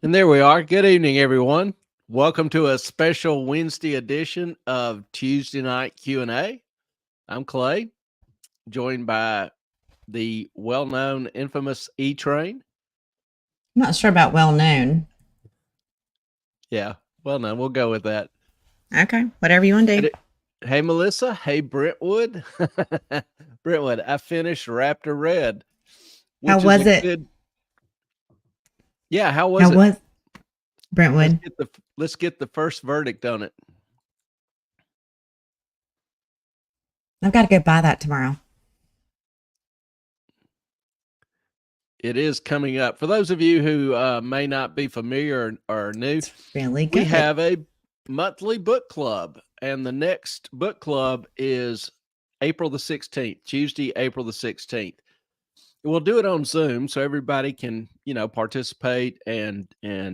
And there we are. Good evening, everyone. Welcome to a special Wednesday edition of Tuesday Night Q&A. I'm Clay, joined by the well-known, infamous E-Train. I'm not sure about well known. Yeah, well-known. We'll go with that. Okay, whatever you want to do. Hey, Melissa. Hey, Brentwood. Brentwood, I finished Raptor Red. How was it? Yeah, how was it? Brentwood? Let's get the first verdict on it. I've got to go buy that tomorrow. It is coming up. For those of you who may not be familiar or new, it's really good. We have a monthly book club, and the next book club is April the 16th, Tuesday, April the 16th. We'll do it on Zoom so everybody can, participate and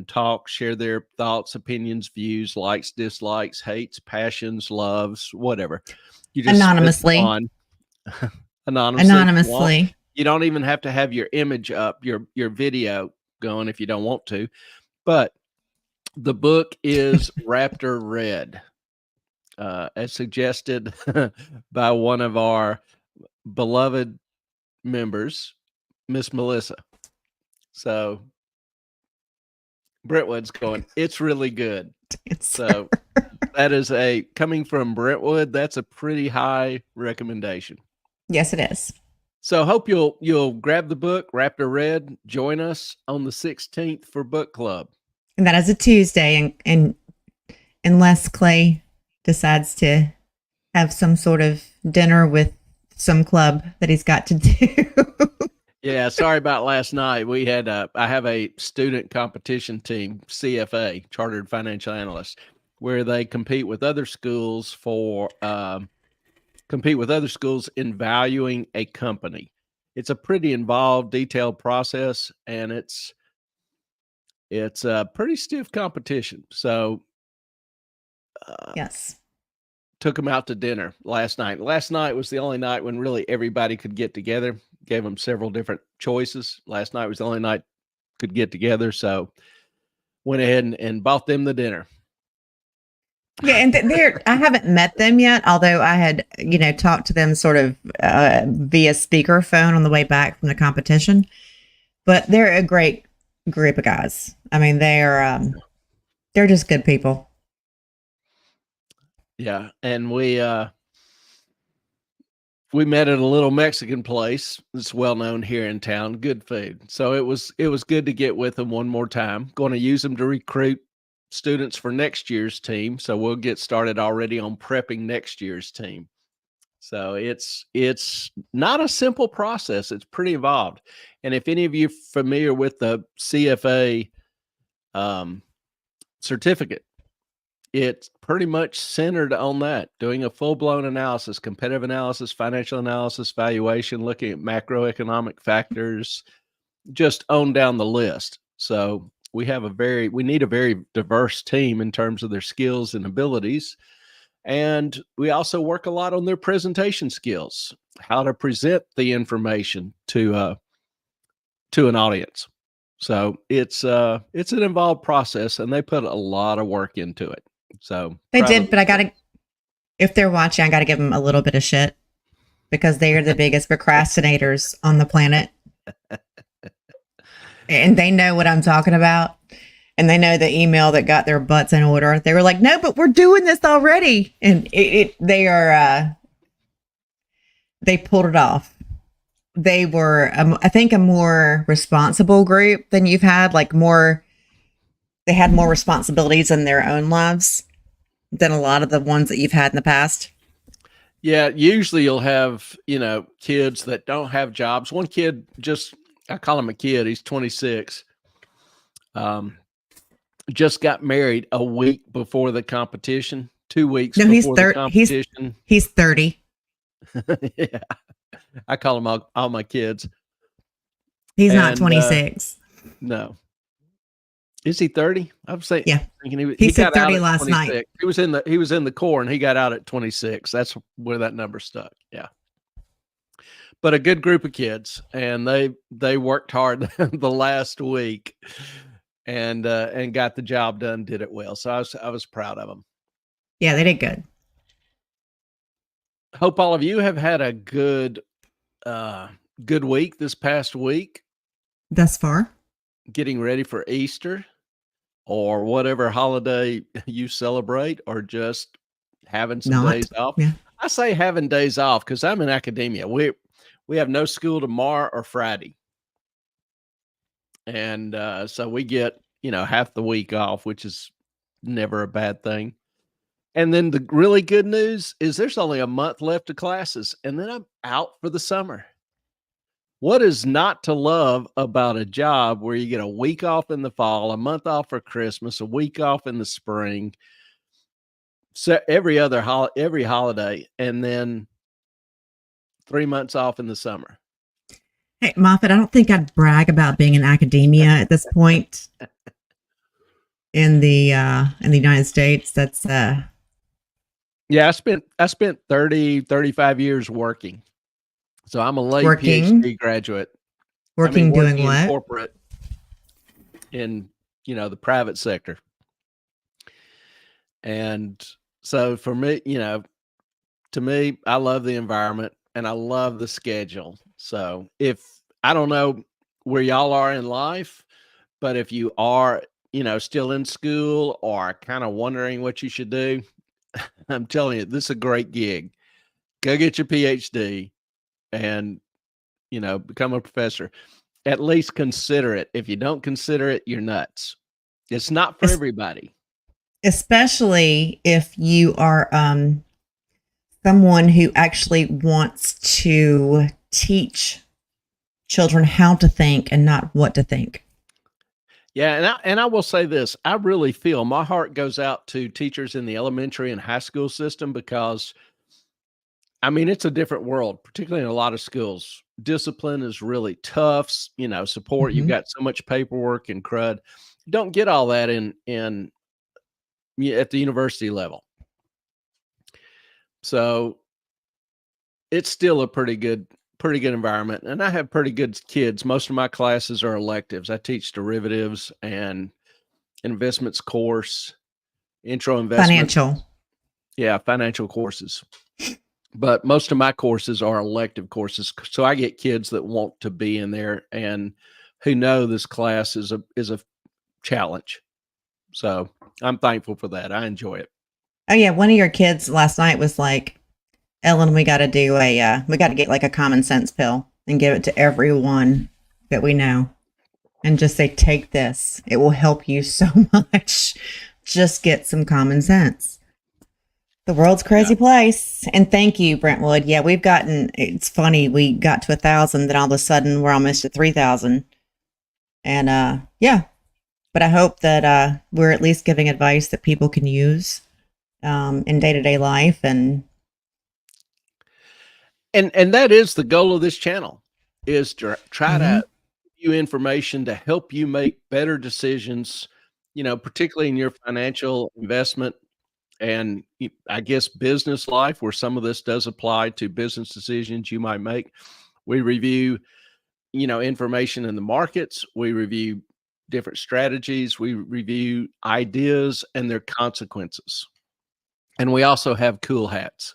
talk, share their thoughts, opinions, views, likes, dislikes, hates, passions, loves, whatever. You just anonymously. Anonymously. You don't even have to have your image up, your video going if you don't want to. But the book is Raptor Red, as suggested by one of our beloved members, Miss Melissa. So Brentwood's going, it's really good. So that is coming from Brentwood, that's a pretty high recommendation. Yes, it is. So hope you'll grab the book, Raptor Red, join us on the 16th for book club. And that is a Tuesday, and unless Clay decides to have some sort of dinner with some club that he's got to do. Yeah, sorry about last night. We had I have a student competition team, CFA, Chartered Financial Analyst, where they compete with other schools in valuing a company. It's a pretty involved, detailed process, and it's a pretty stiff competition. So yes, took them out to dinner last night. Last night was the only night when really everybody could get together. Gave them several different choices. Last night was the only night could get together. So went ahead and bought them the dinner. Yeah, and I haven't met them yet, although I had, talked to them sort of via speakerphone on the way back from the competition. But they're a great group of guys. I mean, they're just good people. Yeah, and we met at a little Mexican place that's well known here in town. Good food. So it was good to get with them one more time. Going to use them to recruit students for next year's team. So we'll get started already on prepping next year's team. So it's not a simple process. It's pretty involved. And if any of you are familiar with the CFA certificate, it's pretty much centered on that, doing a full-blown analysis, competitive analysis, financial analysis, valuation, looking at macroeconomic factors, just on down the list. So we need a very diverse team in terms of their skills and abilities. And we also work a lot on their presentation skills, how to present the information to an audience. So it's an involved process, and they put a lot of work into it. So they did, but if they're watching, I got to give them a little bit of shit because they are the biggest procrastinators on the planet. And they know what I'm talking about. And they know the email that got their butts in order. They were like, no, but we're doing this already. And they pulled it off. They were, I think, a more responsible group than you've had, they had more responsibilities in their own lives than a lot of the ones that you've had in the past. Yeah, usually you'll have, kids that don't have jobs. One kid I call him a kid, he's 26. Just got married a week before the competition, 2 weeks before the competition. He's 30. Yeah. I call them all my kids. He's not 26. No. Is he 30? I'm saying, yeah. He said 30 last 26. Night. He was in the Corps, and he got out at 26. That's where that number stuck. Yeah. but a good group of kids, and they worked hard the last week, and got the job done, did it well. So I was proud of them. Yeah, they did good. Hope all of you have had a good week this past week, Thus far. getting ready for Easter or whatever holiday you celebrate, or just having some Not. days off. Yeah. I say having days off because I'm in academia. We have no school tomorrow or Friday, and so we get half the week off, which is never a bad thing. And then the really good news is there's only a month left of classes, and then I'm out for the summer. What is not to love about a job where you get a week off in the fall, a month off for Christmas, a week off in the spring, so every holiday, and then 3 months off in the summer? Hey, Moffat, I don't think I'd brag about being in academia at this point in the United States. That's Yeah, I spent 35 years working. So I'm a late Working? PhD graduate. doing in what? corporate, in the private sector. And so for me, to me, I love the environment and I love the schedule. So if I don't know where y'all are in life, but if you are, still in school or kind of wondering what you should do, I'm telling you, this is a great gig. Go get your PhD and, become a professor. At least consider it. If you don't consider it, you're nuts. It's not for everybody. Especially if you are someone who actually wants to teach children how to think and not what to think. Yeah, and I will say this, I really feel my heart goes out to teachers in the elementary and high school system because, it's a different world, particularly in a lot of schools. Discipline is really tough, support, you've got so much paperwork and crud. You don't get all that in at the university level. So it's still a pretty good environment, and I have pretty good kids. Most of my classes are electives. I teach derivatives and investments course, intro investment. Financial courses. But most of my courses are elective courses. So I get kids that want to be in there and who know this class is a challenge. So I'm thankful for that. I enjoy it. Oh yeah. One of your kids last night was like, Ellen, we got to get like a common sense pill and give it to everyone that we know and just say, take this. It will help you so much. Just get some common sense. The world's a crazy place. And thank you, Brentwood. Yeah, it's funny. We got to 1,000, then all of a sudden we're almost at 3,000. And but I hope that we're at least giving advice that people can use in day-to-day life. And that is the goal of this channel, is to try to give you information to help you make better decisions, particularly in your financial investment and I guess business life, where some of this does apply to business decisions you might make. We review, information in the markets. We review different strategies. We review ideas and their consequences. And we also have cool hats.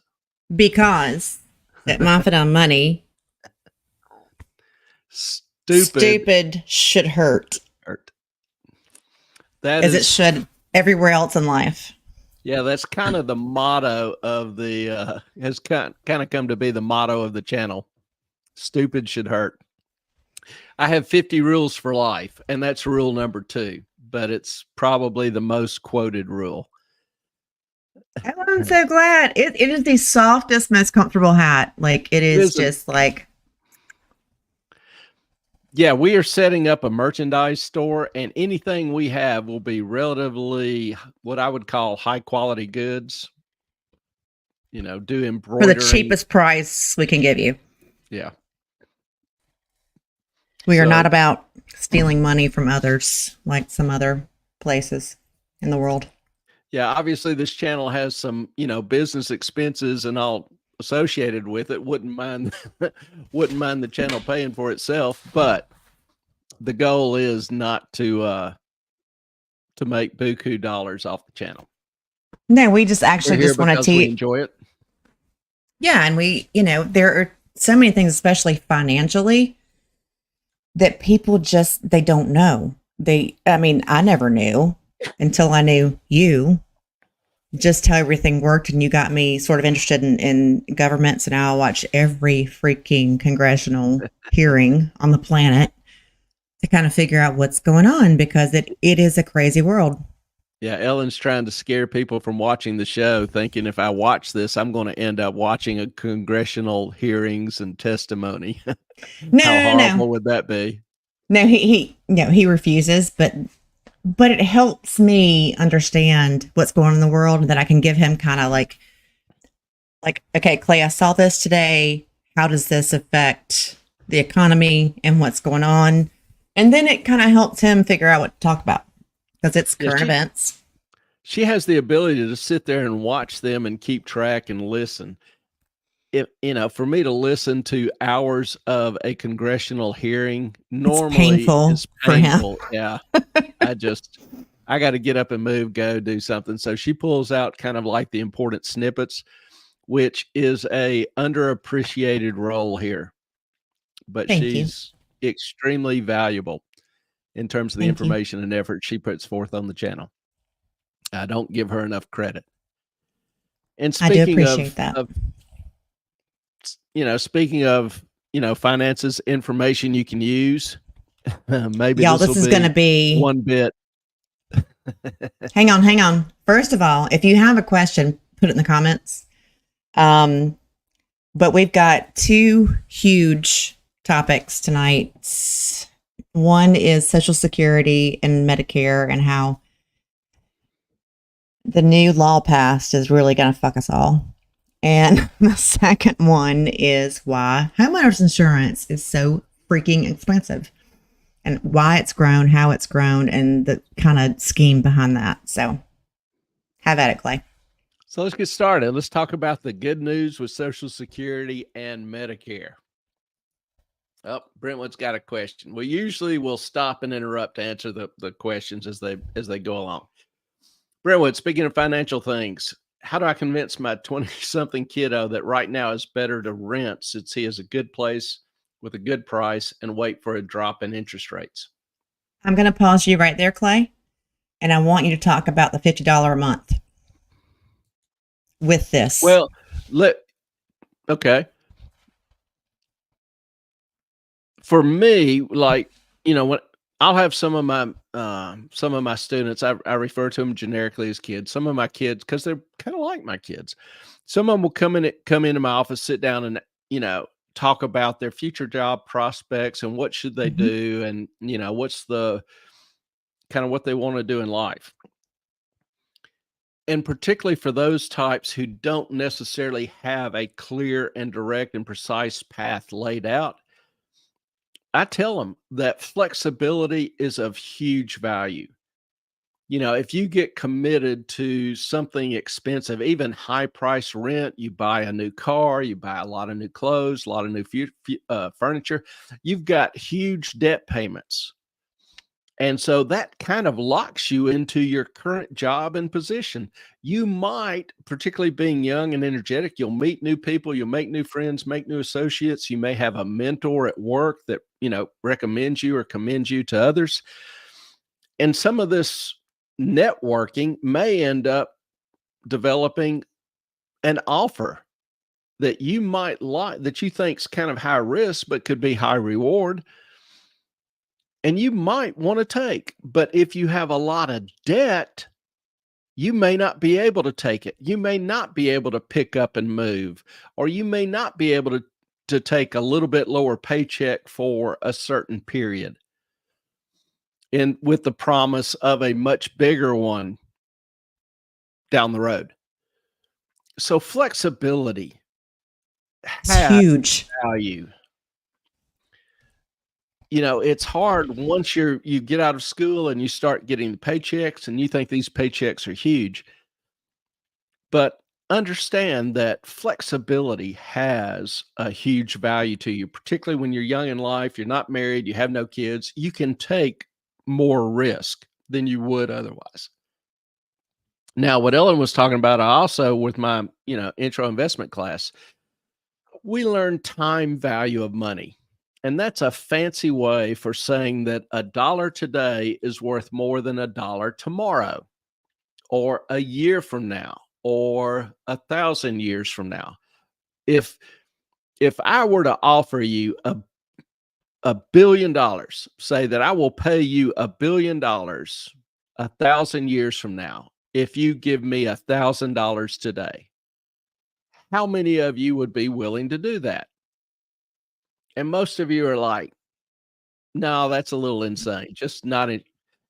Because at Moffat on Money, stupid should hurt. As it should everywhere else in life. Yeah, that's kind of the motto of the has kind of come to be the motto of the channel. Stupid should hurt. I have 50 rules for life, and that's rule number 2, but it's probably the most quoted rule. I'm so glad. It is the softest, most comfortable hat. Like it is just like. Yeah, we are setting up a merchandise store, and anything we have will be relatively what I would call high quality goods. Do embroidery for the cheapest price we can give you. Yeah. We are not about stealing money from others like some other places in the world. Yeah, obviously this channel has some, business expenses, and I'll associated with it wouldn't mind the channel paying for itself, but the goal is not to make buku dollars off the channel. No, we just actually We're here just want to because we teach. enjoy it. Yeah, and we, there are so many things, especially financially, that people just they don't know. I never knew until I knew you, just how everything worked, and you got me sort of interested in governments, and now I watch every freaking congressional hearing on the planet to kind of figure out what's going on, because it is a crazy world. Yeah, Ellen's trying to scare people from watching the show, thinking if I watch this, I'm going to end up watching a congressional hearings and testimony. How horrible would that be? No, he refuses, but it helps me understand what's going on in the world, and that I can give him kind of like, okay, Clay, I saw this today. How does this affect the economy and what's going on? And then it kind of helps him figure out what to talk about, because it's current events. She has the ability to sit there and watch them and keep track and listen. For me to listen to hours of a congressional hearing normally is painful. For him. Yeah. I got to get up and move, go do something. So she pulls out kind of like the important snippets, which is a underappreciated role here, but she's extremely valuable in terms of the information and effort she puts forth on the channel. I don't give her enough credit. And speaking I do appreciate that. Speaking of, finances, information you can use, maybe y'all, this is going to be one bit. Hang on. First of all, if you have a question, put it in the comments. But we've got two huge topics tonight. One is Social Security and Medicare, and how the new law passed is really going to fuck us all. And the second one is why homeowners insurance is so freaking expensive, and why it's grown, how it's grown, and the kind of scheme behind that. So have at it, Clay. So let's get started. Let's talk about the good news with Social Security and Medicare. Oh, Brentwood's got a question. We usually will stop and interrupt to answer the questions as they go along. Brentwood, speaking of financial things, how do I convince my 20-something kiddo that right now is better to rent, since he has a good place with a good price, and wait for a drop in interest rates? I'm going to pause you right there, Clay, and I want you to talk about the $50 a month with this. Well, okay. For me, when I'll have some of my students, I refer to them generically as kids. Some of my kids, because they're kind of like my kids. Some of them will come into my office, sit down, and talk about their future job prospects and what should they do, and what's the kind of what they want to do in life. And particularly for those types who don't necessarily have a clear and direct and precise path laid out, I tell them that flexibility is of huge value. If you get committed to something expensive, even high price rent, you buy a new car, you buy a lot of new clothes, a lot of new furniture, you've got huge debt payments. And so that kind of locks you into your current job and position. You might, particularly being young and energetic, you'll meet new people, you'll make new friends, make new associates. You may have a mentor at work that, recommends you or commends you to others. And some of this networking may end up developing an offer that you might like, that you think's kind of high risk, but could be high reward. And you might want to take, but if you have a lot of debt, you may not be able to take it. You may not be able to pick up and move, or you may not be able to take a little bit lower paycheck for a certain period, and with the promise of a much bigger one down the road. So flexibility has huge value. It's hard once you get out of school and you start getting the paychecks, and you think these paychecks are huge. But understand that flexibility has a huge value to you, particularly when you're young in life, you're not married, you have no kids, you can take more risk than you would otherwise. Now, what Ellen was talking about, I also with my, intro investment class, we learn time value of money. And that's a fancy way for saying that a dollar today is worth more than a dollar tomorrow, or a year from now, or 1,000 years from now. If if I were to offer you $1 billion, say that I will pay you $1 billion 1,000 years from now, if you give me $1,000 today, how many of you would be willing to do that? And most of you are like, no, that's a little insane. Just not in.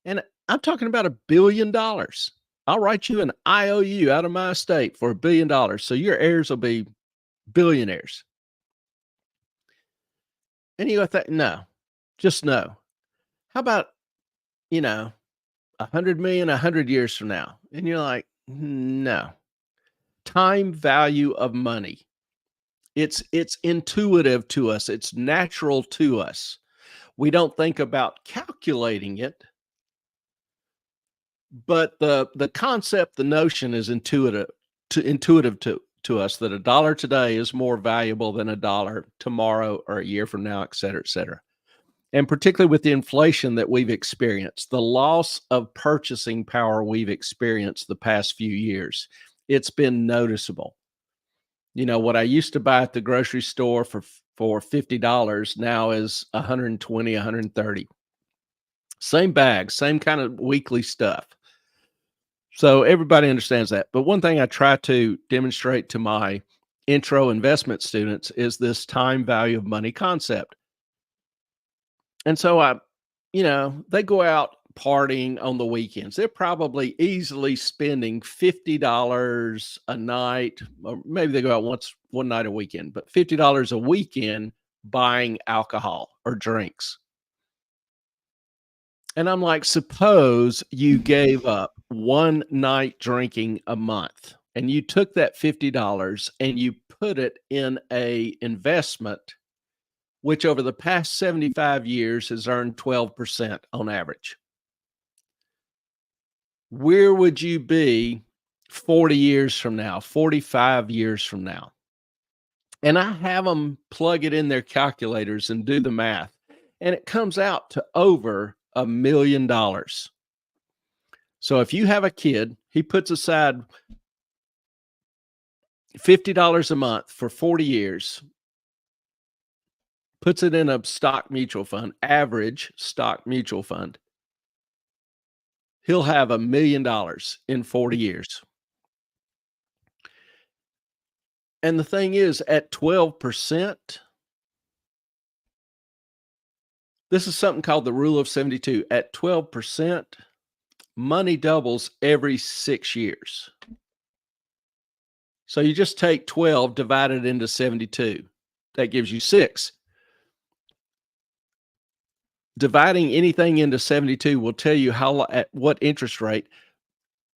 And I'm talking about $1 billion. I'll write you an IOU out of my estate for $1 billion. So your heirs will be billionaires. And you go, no, just no. How about, 100 million, 100 years from now? And you're like, no. Time value of money. It's intuitive to us. It's natural to us. We don't think about calculating it, but the concept, the notion is intuitive to us that a dollar today is more valuable than a dollar tomorrow or a year from now, et cetera, et cetera. And particularly with the inflation that we've experienced, the loss of purchasing power we've experienced the past few years, it's been noticeable. What I used to buy at the grocery store for $50 now is $120, $130. Same bag, same kind of weekly stuff. So everybody understands that. But one thing I try to demonstrate to my intro investment students is this time value of money concept. And so they go out partying on the weekends. They're probably easily spending $50 a night, or maybe they go out one night a weekend, but $50 a weekend buying alcohol or drinks. And I'm like, suppose you gave up one night drinking a month and you took that $50 and you put it in a investment, which over the past 75 years has earned 12% on average. Where would you be 40 years from now, 45 years from now? And I have them plug it in their calculators and do the math, and it comes out to over $1 million. So if you have a kid, he puts aside $50 a month for 40 years, puts it in a stock mutual fund, average stock mutual fund, he'll have $1 million in 40 years. And the thing is, at 12%, this is something called the rule of 72. At 12%, money doubles every 6 years. So you just take 12 divided into 72. That gives you 6. Dividing anything into 72 will tell you at what interest rate,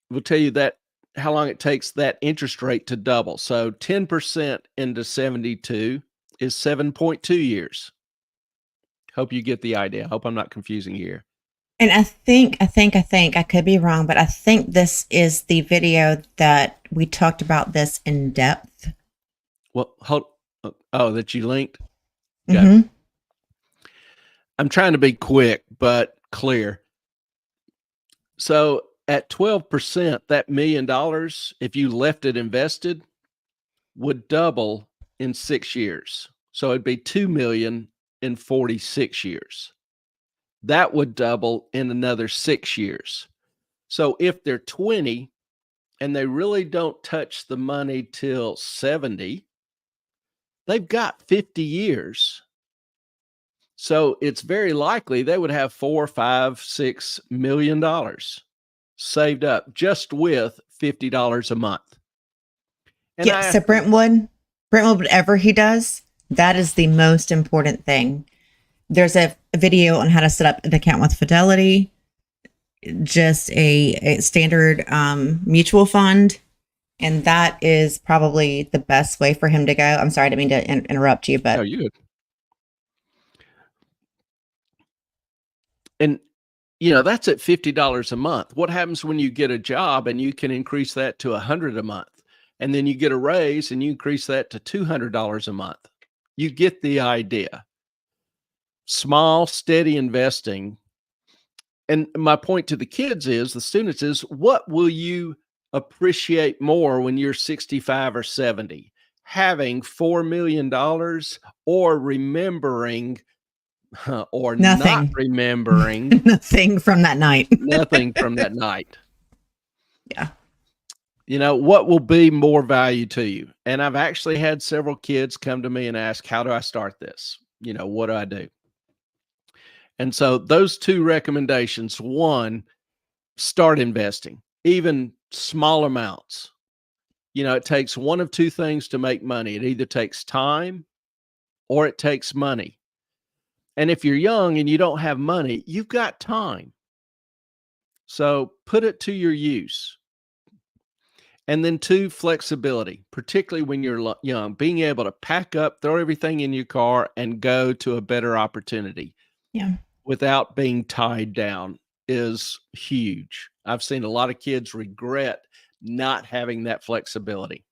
will tell you that how long it takes that interest rate to double. So 10% into 72 is 7.2 years. Hope you get the idea. Hope I'm not confusing here. And I think I could be wrong, but I think this is the video that we talked about this in depth. Well, that you linked? Mm-hmm. I'm trying to be quick, but clear. So at 12%, that $1 million, if you left it invested, would double in 6 years. So it'd be 2 million in 46 years. That would double in another 6 years. So if they're 20 and they really don't touch the money till 70, they've got 50 years. So it's very likely they would have $4, $5, $6 million saved up just with $50 a month. And so Brentwood, whatever he does, that is the most important thing. There's a video on how to set up an account with Fidelity, just a standard mutual fund. And that is probably the best way for him to go. I'm sorry, I didn't mean to interrupt you, No, but you good. And that's at $50 a month. What happens when you get a job and you can increase that to $100 a month? And then you get a raise and you increase that to $200 a month. You get the idea. Small, steady investing. And my point to the kids is, the students is, what will you appreciate more when you're 65 or 70? Having $4 million, or remembering or not nothing, remembering nothing from that night. nothing from that night. Yeah. What will be more value to you? And I've actually had several kids come to me and ask, how do I start this? What do I do? And so those two recommendations: one, start investing, even small amounts. It takes one of two things to make money. It either takes time or it takes money. And if you're young and you don't have money, you've got time. So put it to your use. And then two, flexibility, particularly when you're young, being able to pack up, throw everything in your car and go to a better opportunity. Yeah. Without being tied down is huge. I've seen a lot of kids regret not having that flexibility.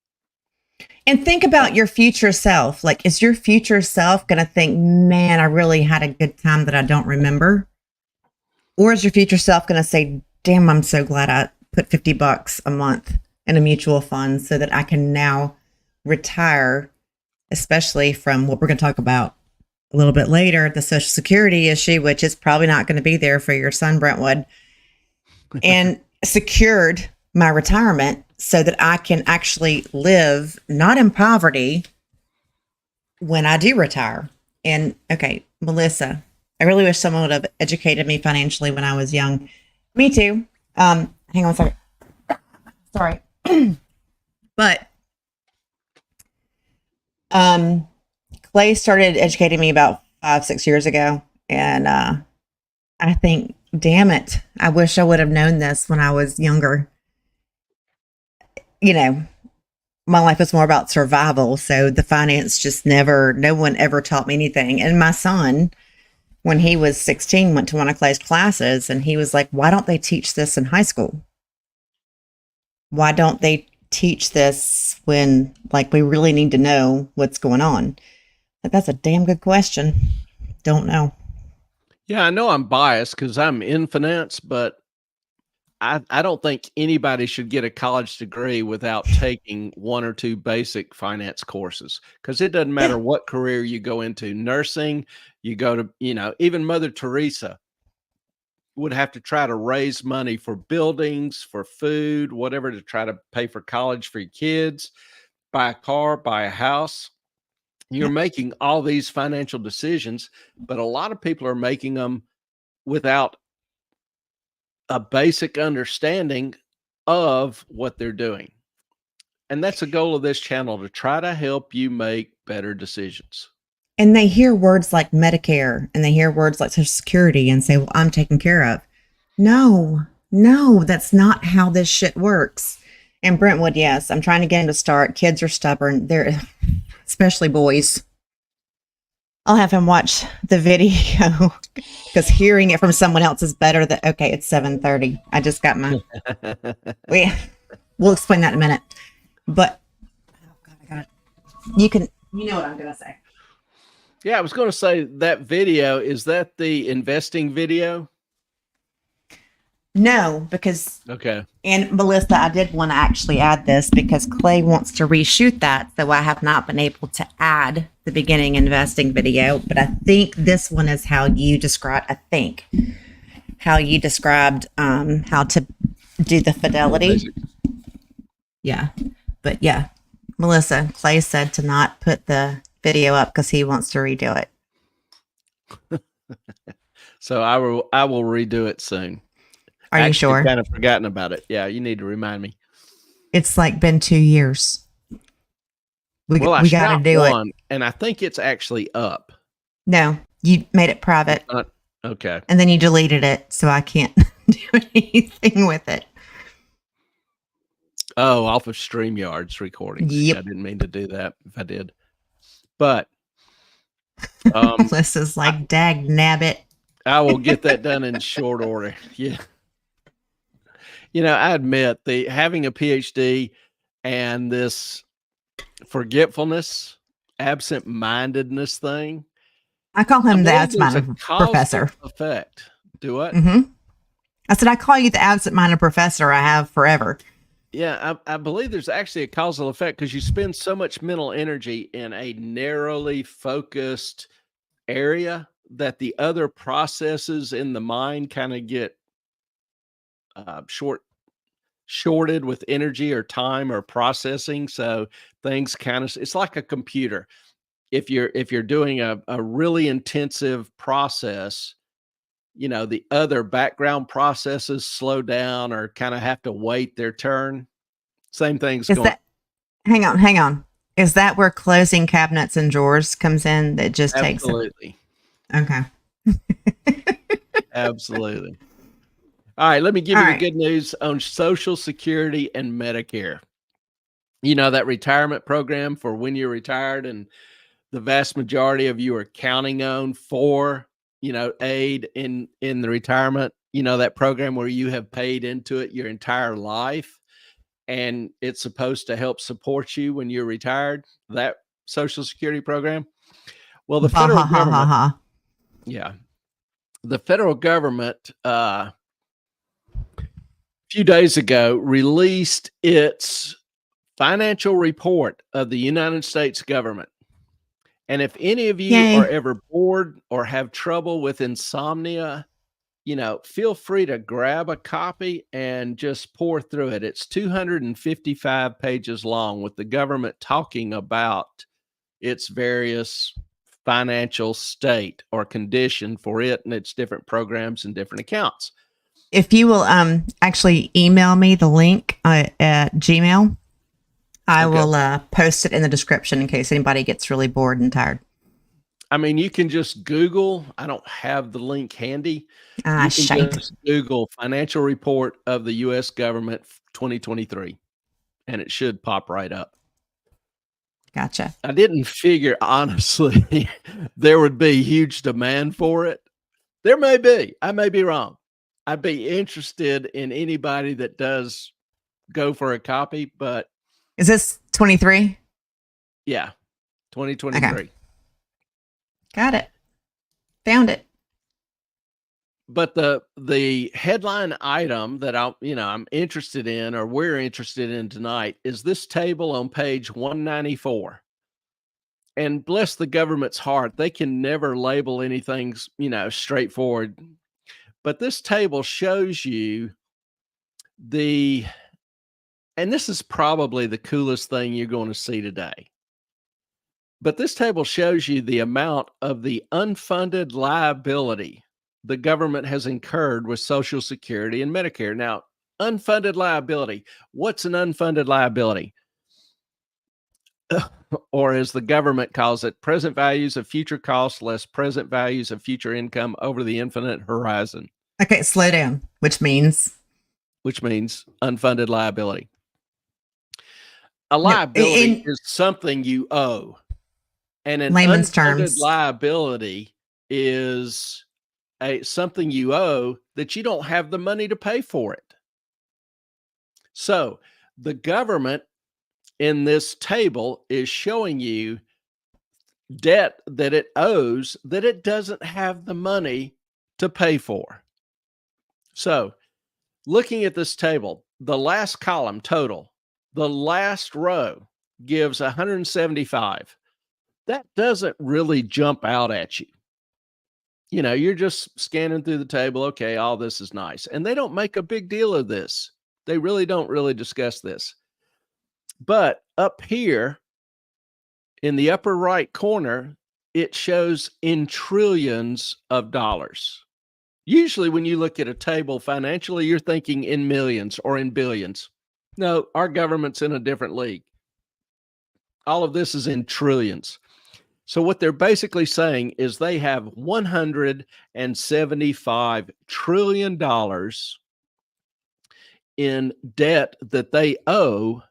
And think about your future self. Like, is your future self going to think, man, I really had a good time that I don't remember? Or is your future self going to say, damn, I'm so glad I put $50 a month in a mutual fund so that I can now retire, especially from what we're going to talk about a little bit later, the Social Security issue, which is probably not going to be there for your son, Brentwood, and secured my retirement so that I can actually live not in poverty when I do retire. And okay, Melissa, I really wish someone would have educated me financially when I was young. Me too. Hang on a second. Sorry. But Clay started educating me about 5-6 years ago. And I think, damn it, I wish I would have known this when I was younger. My life was more about survival. So the finance just no one ever taught me anything. And my son, when he was 16, went to one of Clay's classes and he was like, why don't they teach this in high school? Why don't they teach this when, like, we really need to know what's going on? But that's a damn good question. Don't know. Yeah, I know I'm biased because I'm in finance, but I don't think anybody should get a college degree without taking one or two basic finance courses, because it doesn't matter what career you go into. Nursing, you go to, even Mother Teresa would have to try to raise money for buildings, for food, whatever, to try to pay for college for your kids, buy a car, buy a house. You're making all these financial decisions, but a lot of people are making them without a basic understanding of what they're doing. And that's the goal of this channel, to try to help you make better decisions. And they hear words like Medicare and they hear words like Social Security and say, well, I'm taken care of. No, that's not how this shit works. And Brentwood, yes, I'm trying to get him to start. Kids are stubborn. They're, especially boys. I'll have him watch the video because hearing it from someone else is better than, okay, it's 7:30. I just got my, we'll explain that in a minute. But, oh God, I got it. You know what I'm going to say. Yeah, I was going to say, that video, is that the investing video? No, because okay. And Melissa, I did want to actually add this because Clay wants to reshoot that, so I have not been able to add the beginning investing video. But I think this one is how you described. How to do the fidelity. Yeah, but yeah, Melissa, Clay said to not put the video up because he wants to redo it. So I will redo it soon. Are you sure? I've kind of forgotten about it. Yeah, you need to remind me. It's like been 2 years. We got to do it. And I think it's actually up. No, you made it private. Okay. And then you deleted it, so I can't do anything with it. Oh, off of StreamYard's recordings. Yep. I didn't mean to do that if I did. But This is like, dag nabbit. I will get that done in short order. Yeah. I admit having a PhD and this forgetfulness, absent-mindedness thing. I call him the absent-minded professor. Effect. Do what? Mm-hmm. I said, I call you the absent-minded professor. I have forever. Yeah, I believe there's actually a causal effect because you spend so much mental energy in a narrowly focused area that the other processes in the mind kind of get shorted with energy or time or processing. So things it's like a computer. If you're doing a really intensive process, the other background processes slow down or kind of have to wait their turn. Same thing's going. Hang on. Is that where closing cabinets and drawers comes in? That just Absolutely. takes it. Okay. Absolutely. All right, let me give you the good news on Social Security and Medicare. That retirement program for when you're retired, and the vast majority of you are counting on for, aid in the retirement, that program where you have paid into it your entire life, and it's supposed to help support you when you're retired, that Social Security program. Well, the federal government, yeah, the federal government, a few days ago released its financial report of the United States government. And if any of you are ever bored or have trouble with insomnia, feel free to grab a copy and just pour through it. It's 255 pages long with the government talking about its various financial state or condition for it and its different programs and different accounts. If you will actually email me the link at Gmail, I will post it in the description in case anybody gets really bored and tired. I mean, you can just Google. I don't have the link handy. You can just Google financial report of the U.S. government 2023, and it should pop right up. Gotcha. I didn't figure, honestly, there would be huge demand for it. There may be. I may be wrong. I'd be interested in anybody that does go for a copy, but. Is this 23? Yeah, 2023. Okay. Got it. Found it. But the headline item that I'm interested in, or we're interested in tonight, is this table on page 194. And bless the government's heart, they can never label anything, straightforward. But this table shows you and this is probably the coolest thing you're going to see today. But this table shows you the amount of the unfunded liability the government has incurred with Social Security and Medicare. Now, unfunded liability. What's an unfunded liability? Or as the government calls it, present values of future costs less present values of future income over the infinite horizon. Okay, slow down, which means unfunded liability. A liability is something you owe. And an layman's unfunded terms, liability is something you owe that you don't have the money to pay for it. So the government in this table is showing you debt that it owes that it doesn't have the money to pay for. So looking at this table, the last column total, the last row gives 175. That doesn't really jump out at you. You're just scanning through the table. Okay, all this is nice. And they don't make a big deal of this. They really don't discuss this. But up here in the upper right corner, it shows in trillions of dollars. Usually when you look at a table financially, you're thinking in millions or in billions. No, our government's in a different league. All of this is in trillions. So what they're basically saying is they have $175 trillion in debt that they owe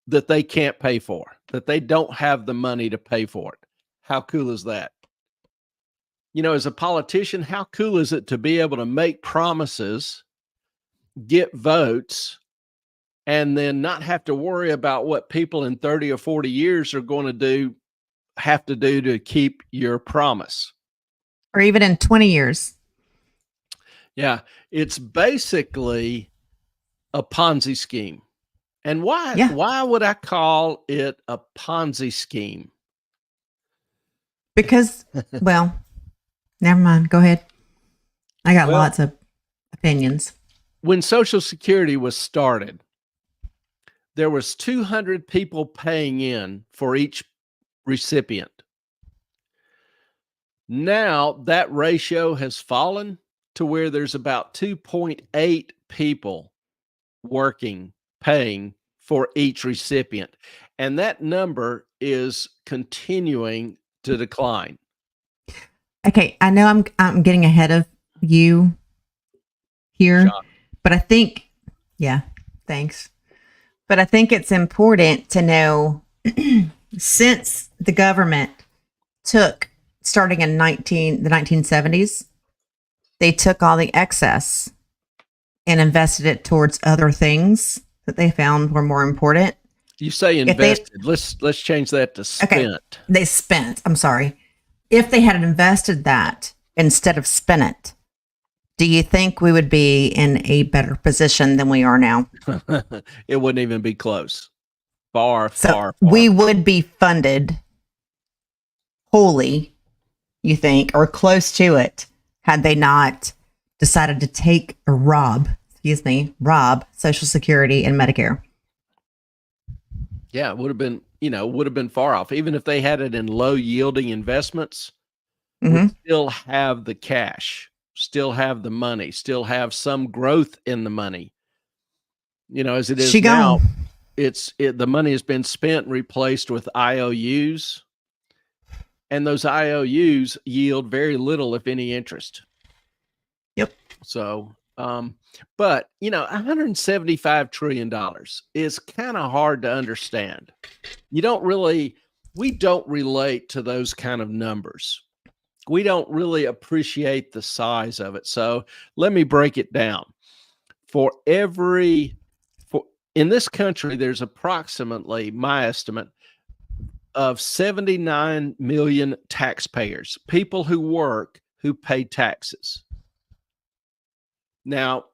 that they can't pay for, that they don't have the money to pay for it. How cool is that? You know, as a politician, how cool is it to be able to make promises, get votes, and then not have to worry about what people in 30 or 40 years are going to have to do to keep your promise? Or even in 20 years. Yeah, it's basically a Ponzi scheme. And Yeah. why would I call it a Ponzi scheme? Because, well, never mind. Go ahead. I got Well, lots of opinions. when Social Security was started, there was 200 people paying in for each recipient. Now that ratio has fallen to where there's about 2.8 people paying for each recipient. And that number is continuing to decline. Okay, I know I'm getting ahead of you here, Shock. but I think, yeah, thanks. But I think it's important to know since the government starting in the 1970s, they took all the excess and invested it towards other things that they found were more important. You say invested. Let's change that to spent. Okay, they spent. I'm sorry. If they had invested that instead of spent it, do you think we would be in a better position than we are now? It wouldn't even be close. Far. We would be funded wholly, you think, or close to it, had they not decided to rob Social Security and Medicare. Yeah, it would have been far off. Even if they had it in low yielding investments, would still have the cash, still have the money, still have some growth in the money. You know, as it is now, the money has been spent and replaced with IOUs, and those IOUs yield very little, if any, interest. Yep. So, but you know, $175 trillion is kind of hard to understand. We don't relate to those kind of numbers. We don't really appreciate the size of it. So let me break it down. In this country, there's approximately, my estimate, of 79 million taxpayers, people who work, who pay taxes. Now,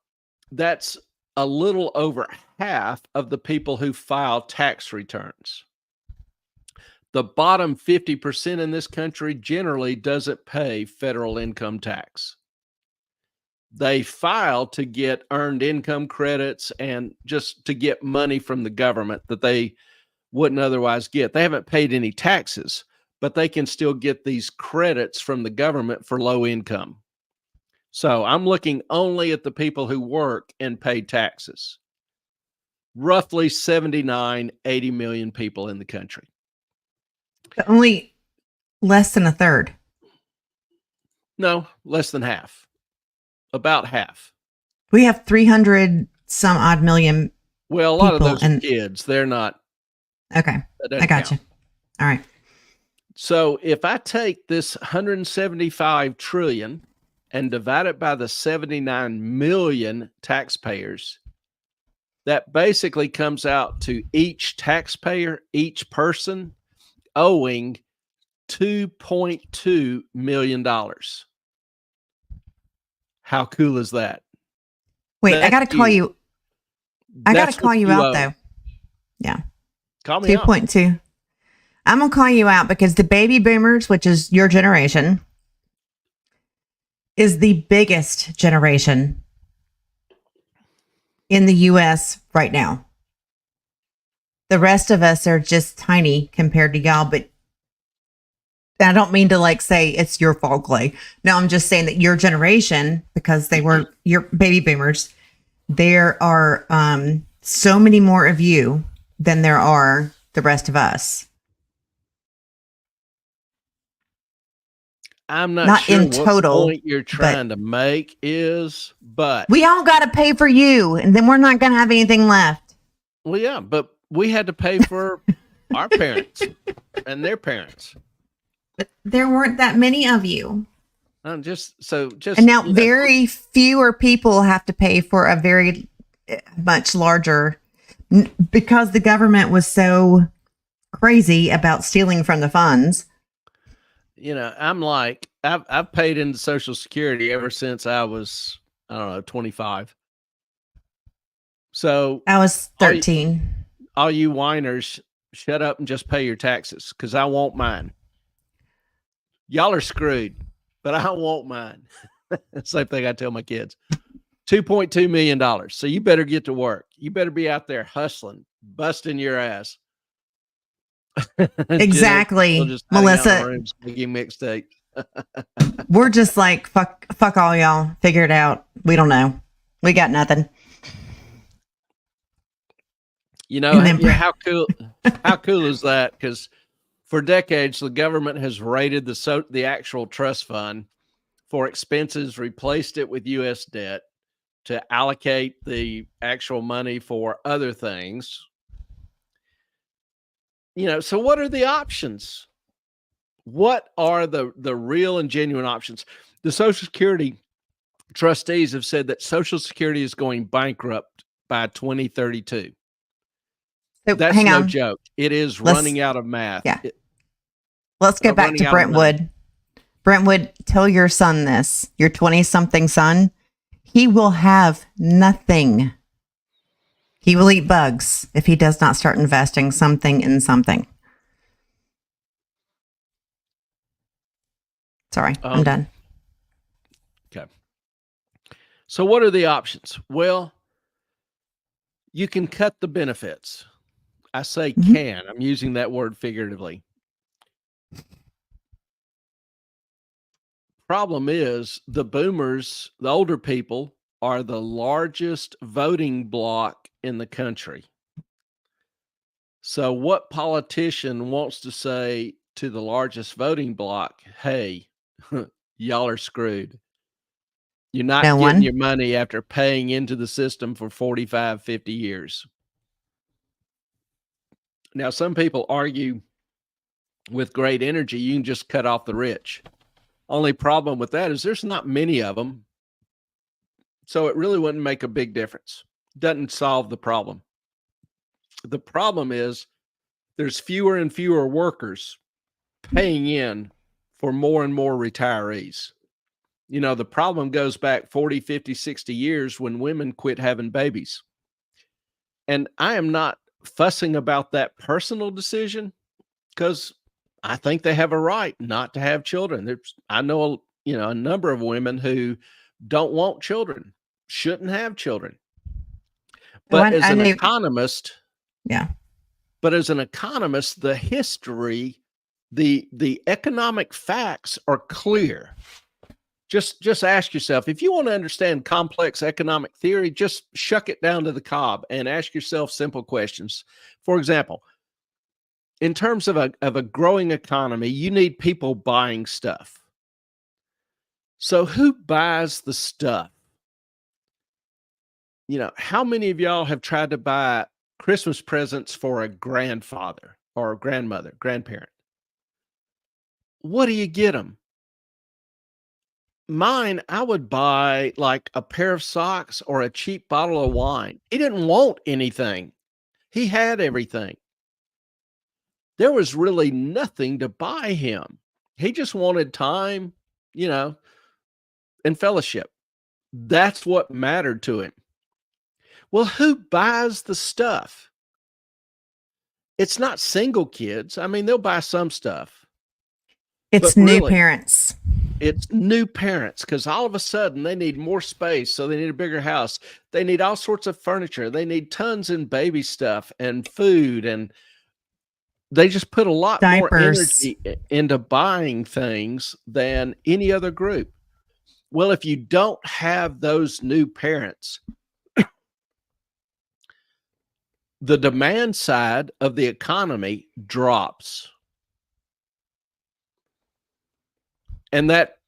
that's a little over half of the people who file tax returns. The bottom 50% in this country generally doesn't pay federal income tax. They file to get earned income credits and just to get money from the government that they wouldn't otherwise get. They haven't paid any taxes, but they can still get these credits from the government for low income. So I'm looking only at the people who work and pay taxes. Roughly 79, 80 million people in the country. But only less than a third. No, less than half. About half. We have 300 some odd million. Well, a lot of those are kids. They're not. Okay. I got you. All right. So if I take this 175 trillion and divide it by the 79 million taxpayers, that basically comes out to each taxpayer, each person owing $2.2 million. How cool is that? Wait, I got to call you. I got to call you out though. Yeah. Call me out. 2.2. I'm going to call you out because the baby boomers, which is your generation, is the biggest generation in the U.S. right now. The rest of us are just tiny compared to y'all, but I don't mean to say it's your fault, Clay. No, I'm just saying that your generation, because they were your baby boomers, there are so many more of you than there are the rest of us. I'm not Not sure in what total, point you're trying to make is, but we all got to pay for you, and then we're not going to have anything left. well, yeah, but we had to pay for our parents and their parents. But there weren't that many of you. Just And now very fewer people have to pay for a very much larger, because the government was so crazy about stealing from the funds. I'm like, I've paid into Social Security ever since I was, I don't know, 25. So I was 13. All you whiners, shut up and just pay your taxes, because I want mine. Y'all are screwed, but I want mine. Same thing I tell my kids. $2.2 million. So you better get to work. You better be out there hustling, busting your ass. Exactly, just Melissa. Making mixtape. We're just like, fuck all y'all. Figure it out. We don't know. We got nothing. How cool is that? Because for decades, the government has raided the actual trust fund for expenses, replaced it with U.S. debt to allocate the actual money for other things. So what are the options? What are the real and genuine options? The Social Security trustees have said that Social Security is going bankrupt by 2032. So, that's hang no on. joke. It is running out of math. Yeah. Let's go back to Brentwood. Brentwood, tell your son this. Your 20-something son, he will have nothing. He will eat bugs if he does not start investing something in something. Sorry, I'm done. Okay. So what are the options? Well, you can cut the benefits. I say can. I'm using that word figuratively. Problem is, the boomers, the older people, are the largest voting bloc in the country. So what politician wants to say to the largest voting bloc, hey, y'all are screwed. You're not getting your money after paying into the system for 45, 50 years. Now, some people argue with great energy, you can just cut off the rich. Only problem with that is there's not many of them. So it really wouldn't make a big difference. Doesn't solve the problem. The problem is there's fewer and fewer workers paying in for more and more retirees. The problem goes back 40, 50, 60 years when women quit having babies. And I am not fussing about that personal decision, because I think they have a right not to have children. I know, a number of women who don't want children, shouldn't have children. But as an economist, the history, the economic facts are clear. Just ask yourself, if you want to understand complex economic theory, just shuck it down to the cob and ask yourself simple questions. For example, in terms of a growing economy, you need people buying stuff. So who buys the stuff? How many of y'all have tried to buy Christmas presents for a grandfather or a grandmother, grandparent? What do you get them? Mine, I would buy like a pair of socks or a cheap bottle of wine. He didn't want anything. He had everything. There was really nothing to buy him. He just wanted time, and fellowship. That's what mattered to him. Well, who buys the stuff? It's not single kids. I mean, they'll buy some stuff. It's new parents. It's new parents, because all of a sudden they need more space. So they need a bigger house. They need all sorts of furniture. They need tons in baby stuff and food. And they just put a lot more energy into buying things than any other group. Well, if you don't have those new parents, the demand side of the economy drops. And that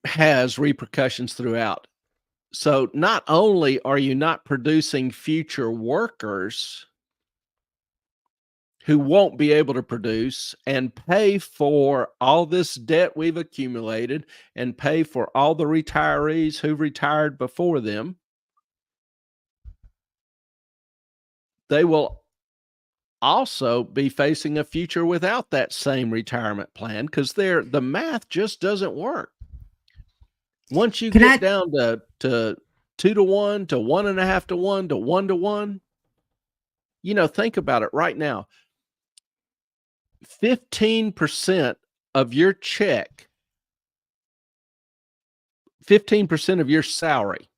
has repercussions throughout. So not only are you not producing future workers who won't be able to produce and pay for all this debt we've accumulated and pay for all the retirees who retired before them, they will also be facing a future without that same retirement plan because the math just doesn't work. Once you get down to 2 to 1 to 1.5 to 1 to 1 to 1, think about it right now. 15% of your check, 15% of your salary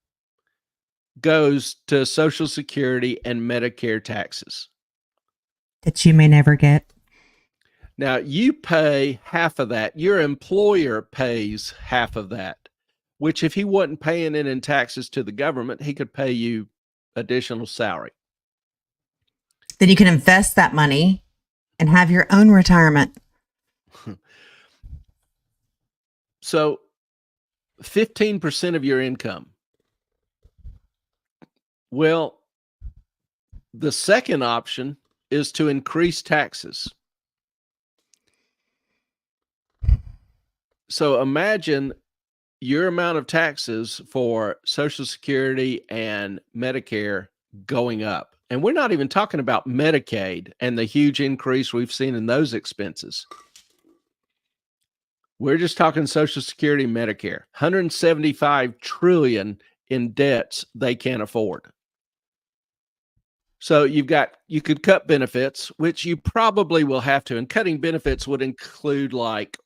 goes to Social Security and Medicare taxes that you may never get. Now, you pay half of that. Your employer pays half of that, which if he wasn't paying it in taxes to the government, he could pay you additional salary. Then you can invest that money and have your own retirement. So 15% of your income. Well, the second option is to increase taxes. So imagine your amount of taxes for Social Security and Medicare going up. And we're not even talking about Medicaid and the huge increase we've seen in those expenses. We're just talking Social Security and Medicare. 175 trillion in debts they can't afford. So you could cut benefits, which you probably will have to. And cutting benefits would include like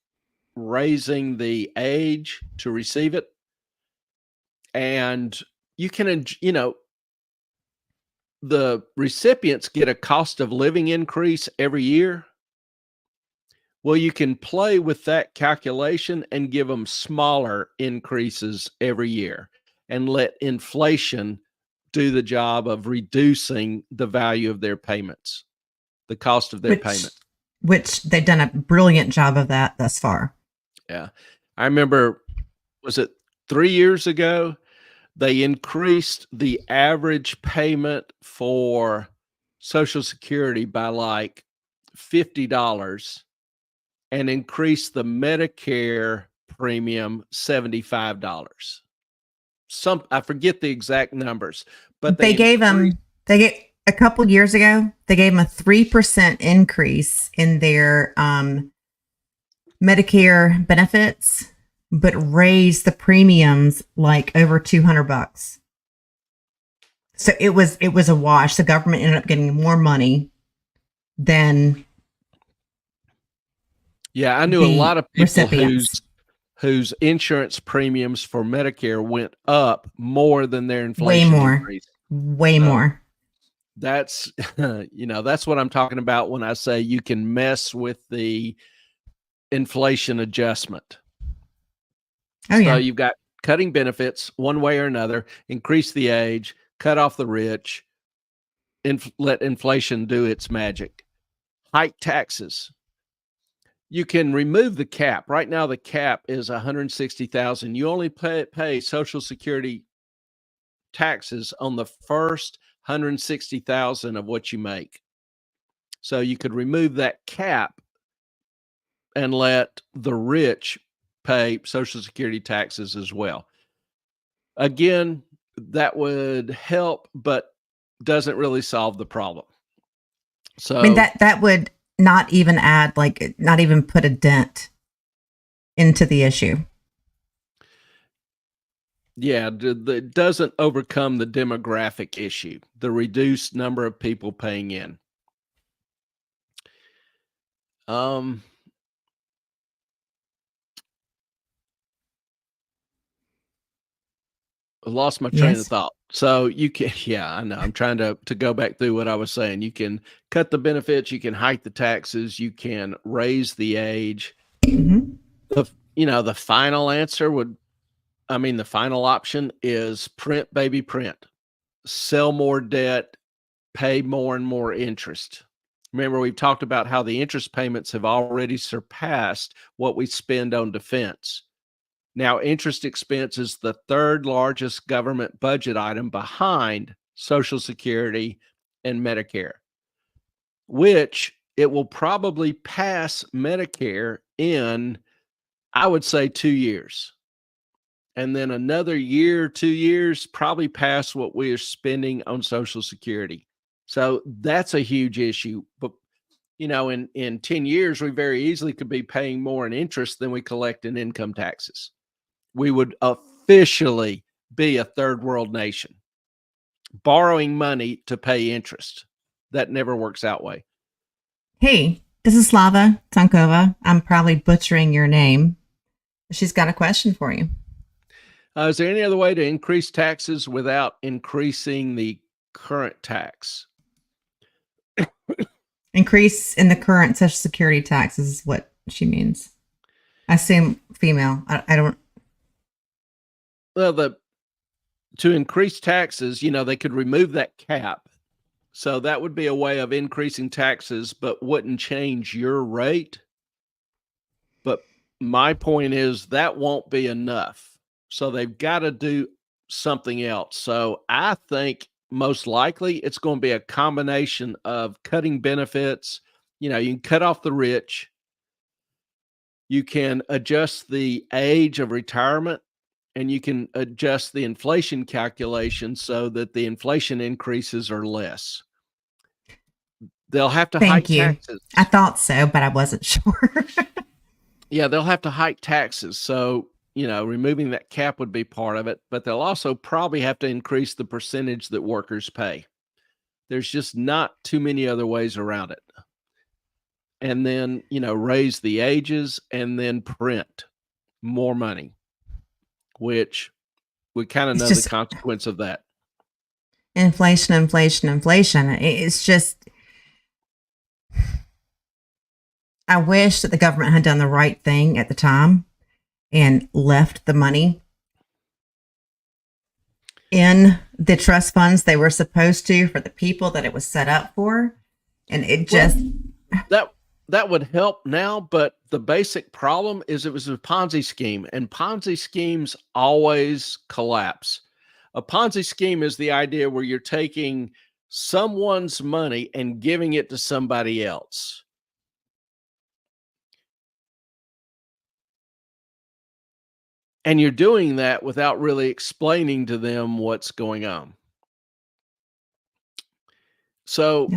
raising the age to receive it. And you can, the recipients get a cost of living increase every year. Well, you can play with that calculation and give them smaller increases every year and let inflation do the job of reducing the value of their payments, the cost of their payments. Which they've done a brilliant job of that thus far. Yeah. I remember, was it 3 years ago? They increased the average payment for Social Security by like $50 and increased the Medicare premium $75. I forget the exact numbers, but they gave a couple years ago, they gave them a 3% increase in their Medicare benefits, but raised the premiums like over $200. So it was a wash. The government ended up getting more money than I knew a lot of people whose insurance premiums for Medicare went up more than their inflation increase. Way more. That's that's what I'm talking about when I say you can mess with the inflation adjustment. Oh, yeah. So you've got cutting benefits one way or another, increase the age, cut off the rich, let inflation do its magic. Hike taxes. You can remove the cap. Right now, the cap is $160,000. You only pay Social Security taxes on the first $160,000 of what you make. So you could remove that cap and let the rich pay Social Security taxes as well. Again, that would help, but doesn't really solve the problem. So I mean, that would not even not even put a dent into the issue. Yeah, it doesn't overcome the demographic issue, the reduced number of people paying in. I lost my train of thought. So you can, I know. I'm trying to go back through what I was saying. You can cut the benefits, you can hike the taxes, you can raise the age. Mm-hmm. The final answer the final option is print, baby, print. Sell more debt, pay more and more interest. Remember, we've talked about how the interest payments have already surpassed what we spend on defense. Now, interest expense is the third largest government budget item behind Social Security and Medicare, which it will probably pass Medicare in, I would say, 2 years. And then another year, 2 years, probably pass what we are spending on Social Security. So that's a huge issue. But, in 10 years, we very easily could be paying more in interest than we collect in income taxes. We would officially be a third world nation, borrowing money to pay interest. That never works out way. Hey, this is Slava Tankova. I'm probably butchering your name. She's got a question for you. Is there any other way to increase taxes without increasing the current tax? Increase in the current Social Security taxes is what she means. I assume female. I don't. Well, to increase taxes, they could remove that cap. So that would be a way of increasing taxes, but wouldn't change your rate. But my point is that won't be enough. So they've got to do something else. So I think most likely it's going to be a combination of cutting benefits. You can cut off the rich. You can adjust the age of retirement, and you can adjust the inflation calculation so that the inflation increases are less. They'll have to hike taxes. I thought so, but I wasn't sure. Yeah, they'll have to hike taxes. So, removing that cap would be part of it, but they'll also probably have to increase the percentage that workers pay. There's just not too many other ways around it. And then, raise the ages and then print more money, which we kind of know the consequence of that. Inflation. It's just, I wish that the government had done the right thing at the time and left the money in the trust funds they were supposed to for the people that it was set up for. And it just... That would help now, but the basic problem is it was a Ponzi scheme, and Ponzi schemes always collapse. A Ponzi scheme is the idea where you're taking someone's money and giving it to somebody else. And you're doing that without really explaining to them what's going on. So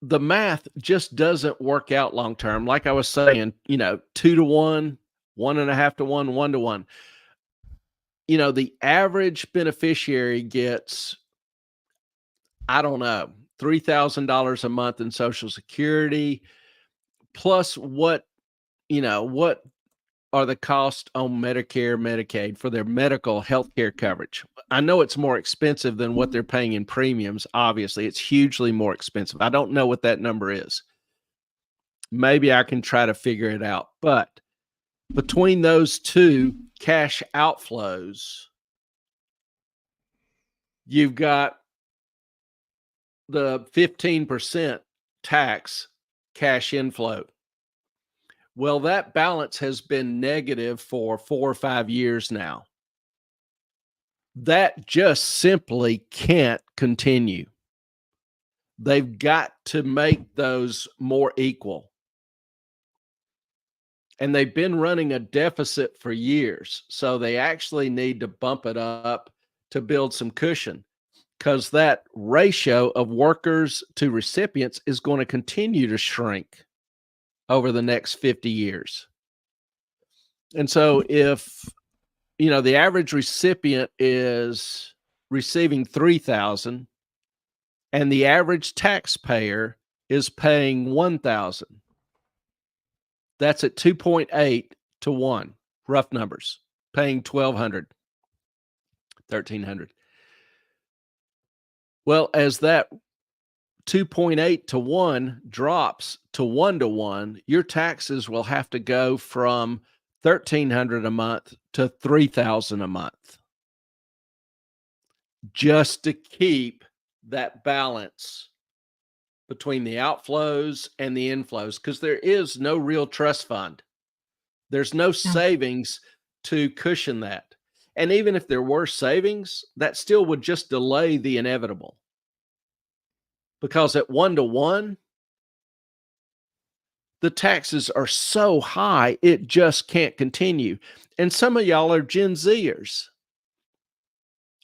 the math just doesn't work out long term. Like I was saying, 2 to 1, 1.5 to 1, 1 to 1. The average beneficiary gets, I don't know, $3,000 a month in Social Security, plus what are the costs on Medicare, Medicaid for their medical health care coverage. I know it's more expensive than what they're paying in premiums. Obviously, it's hugely more expensive. I don't know what that number is. Maybe I can try to figure it out. But between those two cash outflows, you've got the 15% tax cash inflow. Well, that balance has been negative for 4 or 5 years now. That just simply can't continue. They've got to make those more equal. And they've been running a deficit for years. So they actually need to bump it up to build some cushion, because that ratio of workers to recipients is going to continue to shrink over the next 50 years. And so if, the average recipient is receiving $3,000 and the average taxpayer is paying $1,000, that's at 2.8 to 1, rough numbers, paying $1,200, $1,300. Well, as that 2.8 to 1 drops to 1 to 1, your taxes will have to go from $1,300 a month to $3,000 a month, just to keep that balance between the outflows and the inflows, because there is no real trust fund. There's no savings to cushion that. And even if there were savings, that still would just delay the inevitable. Because at 1-to-1, the taxes are so high, it just can't continue. And some of y'all are Gen Zers.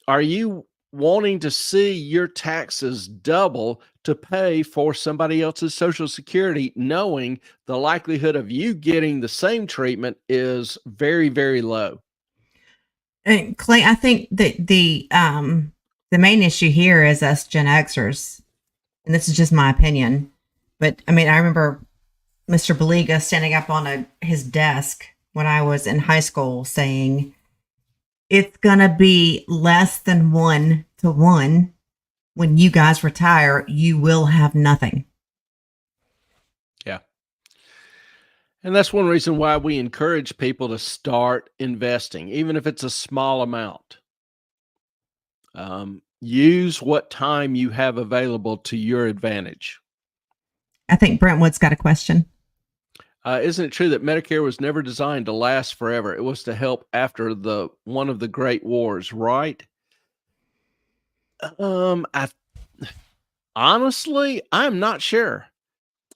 Are you wanting to see your taxes double to pay for somebody else's Social Security, knowing the likelihood of you getting the same treatment is very, very low? And Clay, I think that the main issue here is us Gen Xers, and this is just my opinion, but I mean, I remember Mr. Baliga standing up on his desk when I was in high school saying, it's going to be less than 1-to-1. When you guys retire, you will have nothing. Yeah. And that's one reason why we encourage people to start investing, even if it's a small amount. Use what time you have available to your advantage. I think Brentwood's got a question. Isn't it true that Medicare was never designed to last forever? It was to help after one of the great wars, right? Honestly, I'm not sure.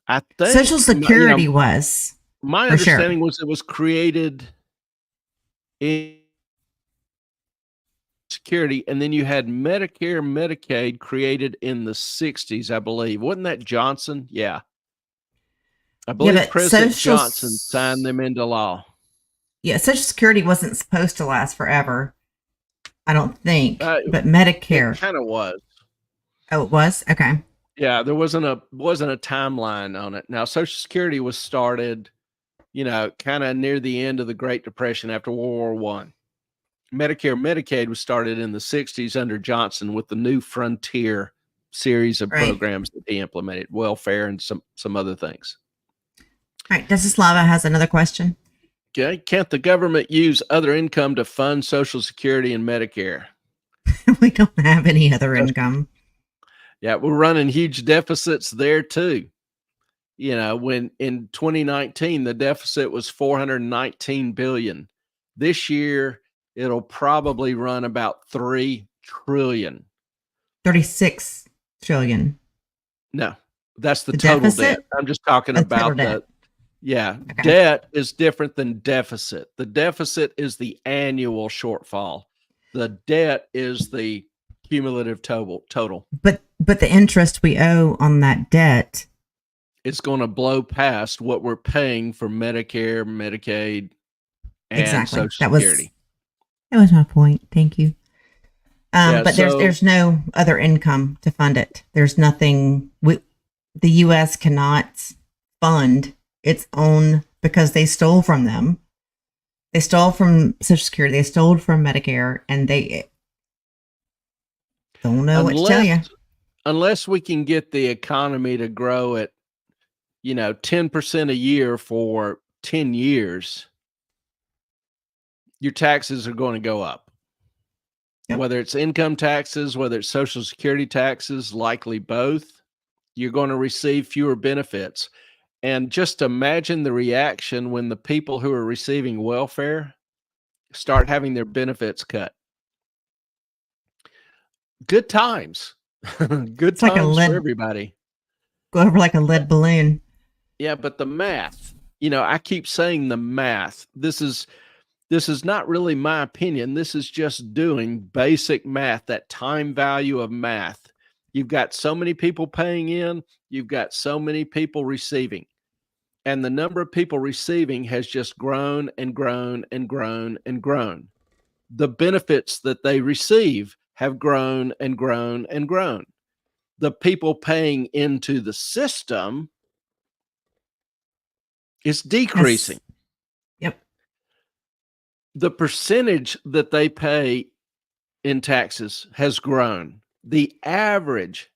I think Social Security was. My understanding was it was created in Security, and then you had Medicare, Medicaid created in the 60s, I believe. Wasn't that Johnson? Yeah. I believe President Johnson signed them into law. Yeah, Social Security wasn't supposed to last forever, I don't think, but Medicare kind of was. Oh, it was? Okay. Yeah, there wasn't a timeline on it. Now, Social Security was started, kind of near the end of the Great Depression after World War I. Medicare, Medicaid was started in the 60s under Johnson with the New Frontier series of programs that he implemented, welfare and some other things. All right. Desislava has another question. Okay. Can't the government use other income to fund Social Security and Medicare? We don't have any other income. Yeah, we're running huge deficits there too. When in 2019, the deficit was $419 billion. This year, it'll probably run about $3 trillion. 36 trillion. No, that's the total deficit? Debt. I'm just talking about debt is different than deficit. The deficit is the annual shortfall. The debt is the cumulative total. But the interest we owe on that debt is going to blow past what we're paying for Medicare, Medicaid, and Social Security. That was my point. Thank you. But there's no other income to fund it. There's nothing. The U.S. cannot fund its own because they stole from them. They stole from Social Security. They stole from Medicare, and they don't know what to tell you. Unless we can get the economy to grow at 10% a year for 10 years, your taxes are going to go up. Yep. Whether it's income taxes, whether it's Social Security taxes, likely both, you're going to receive fewer benefits. And just imagine the reaction when the people who are receiving welfare start having their benefits cut. Good times. Good times for everybody. Go over like a lead balloon. Yeah, but the math, I keep saying the math. This is not really my opinion. This is just doing basic math, that time value of math. You've got so many people paying in, you've got so many people receiving. And the number of people receiving has just grown and grown and grown and grown. The benefits that they receive have grown and grown and grown. The people paying into the system is decreasing. Yes. Yep. The percentage that they pay in taxes has grown. The average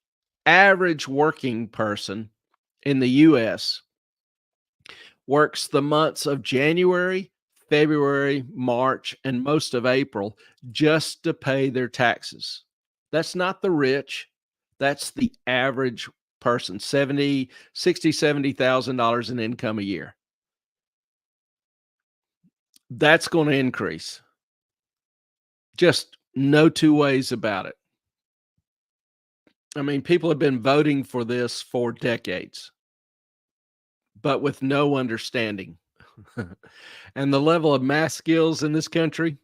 working person in the U.S. works the months of January, February, March, and most of April just to pay their taxes. That's not the rich. That's the average person, $70,000 in income a year. That's going to increase. Just no two ways about it. I mean, people have been voting for this for decades, but with no understanding. And the level of math skills in this country,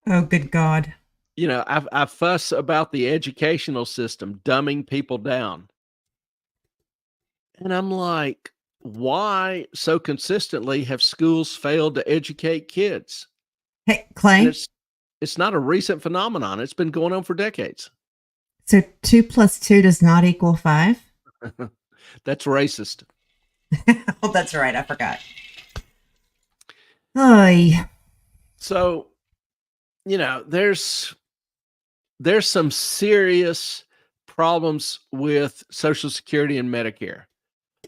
Oh, good God. you know, I fuss about the educational system dumbing people down. And I'm like, why so consistently have schools failed to educate kids? Hey, And Clay. it's not a recent phenomenon. It's been going on for decades. So 2 plus 2 does not equal 5? That's racist. Oh, that's right. I forgot. Oy. So, you know, there's some serious problems with Social Security and Medicare.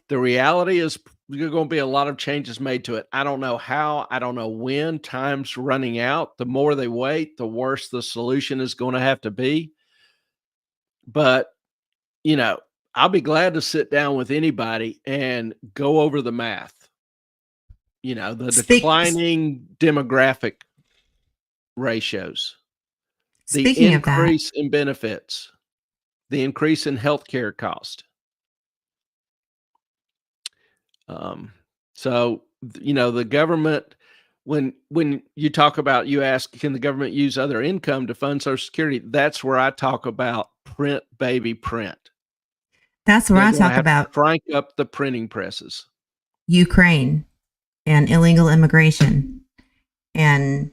The reality is there's going to be a lot of changes made to it. I don't know how, I don't know when. Time's running out. The more they wait, the worse the solution is going to have to be. But, you know, I'll be glad to sit down with anybody and go over the math. You know, the declining demographic ratios, the Speaking of that, increase in benefits, the increase in healthcare cost. So, you know, the government, when you talk about, you ask, can the government use other income to fund Social Security? That's where I talk about print, baby, print. that's where They're I gonna talk have to about crank up the printing presses. Ukraine and illegal immigration and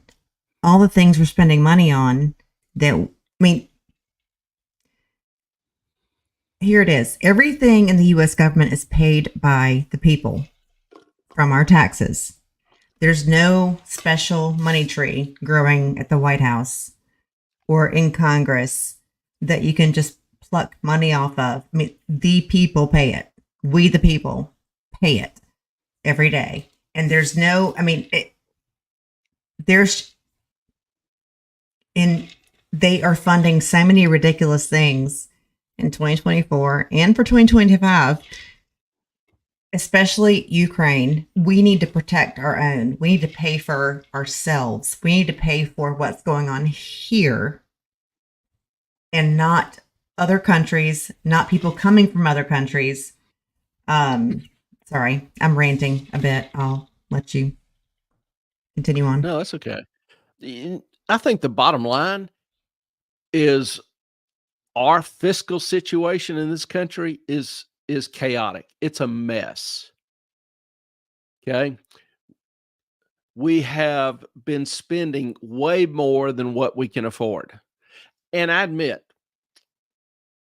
all the things we're spending money on that, I mean, here it is. Everything in the US government is paid by the people from our taxes. There's no special money tree growing at the White House or in Congress that you can just pluck money off of. I mean, the people pay it. We, the people, pay it every day. And there's no, I mean, they are funding so many ridiculous things in 2024 and for 2025, especially Ukraine. We need to protect our own. We need to pay for ourselves. We need to pay for what's going on here and not other countries, not people coming from other countries. Sorry, I'm ranting a bit. I'll let you continue on. No, that's okay. I think the bottom line is our fiscal situation in this country is chaotic. It's a mess. Okay? We have been spending way more than what we can afford. And I admit,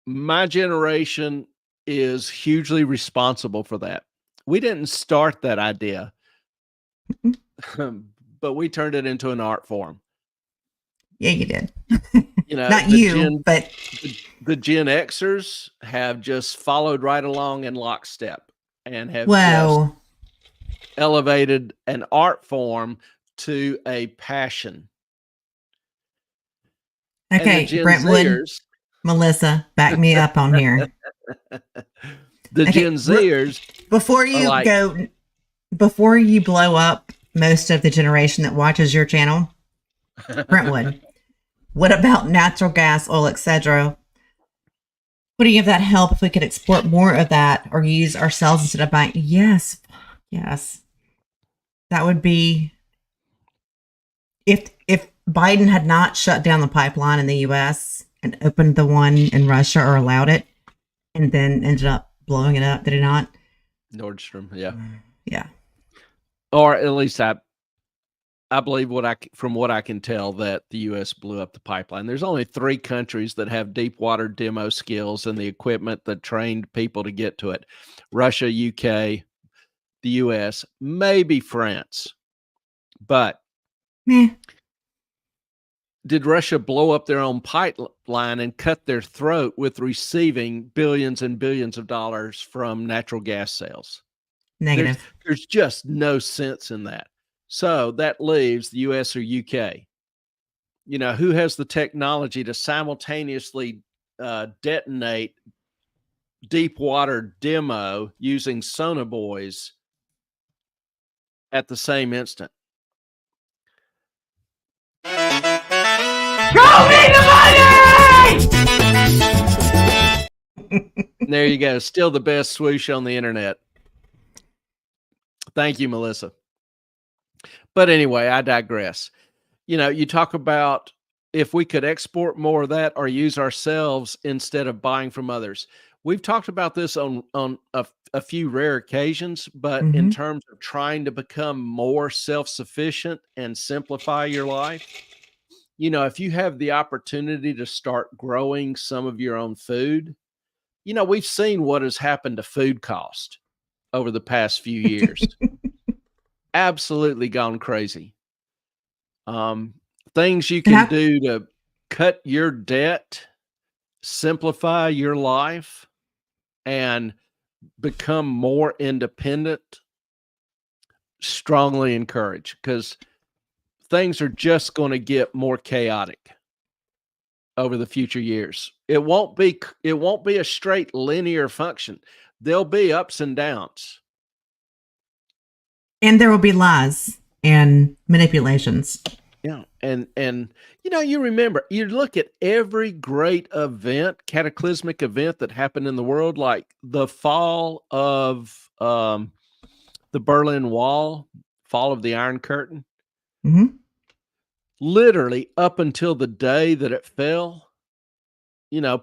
my generation is hugely responsible for that. We didn't start that idea, but we turned it into an art form. Yeah, you did. You know, Not you, but the Gen Xers have just followed right along in lockstep and have whoa. just elevated an art form to a passion. And the Okay, Gen Brentwood, Zers, Melissa, back me up on here. the Okay, Gen Zers before are you like, go, before you blow up most of the generation that watches your channel, Brentwood, what about natural gas, oil, etc.? Would any of that help if we could export more of that or use ourselves instead of buying? Yes, yes, that would be. If Biden had not shut down the pipeline in the U.S. and opened the one in Russia or allowed it, and then ended up blowing it up, did it not? Nordstrom, yeah. Yeah. Or at least I believe from what I can tell that the U.S. blew up the pipeline. There's only 3 countries that have deep water demo skills and the equipment that trained people to get to it: Russia, UK, the U.S., maybe France. But Meh. did Russia blow up their own pipeline and cut their throat with receiving billions and billions of dollars from natural gas sales? Negative. There's just no sense in that. So that leaves the US or UK. You know, who has the technology to simultaneously detonate deep water demo using sonobuoys at the same instant? There you go. Still the best swoosh on the internet. Thank you, Melissa. But anyway, I digress. You talk about if we could export more of that or use ourselves instead of buying from others. We've talked about this on a few rare occasions, but in terms of trying to become more self-sufficient and simplify your life, if you have the opportunity to start growing some of your own food, we've seen what has happened to food cost over the past few years. Absolutely gone crazy. Things you can do to cut your debt, simplify your life, and become more independent, strongly encourage, because things are just going to get more chaotic over the future years. It won't be a straight linear function. There'll be ups and downs. And there will be lies and manipulations. Yeah. And you remember, you look at every great event, cataclysmic event that happened in the world, like the fall of the Berlin Wall, fall of the Iron Curtain. Literally up until the day that it fell,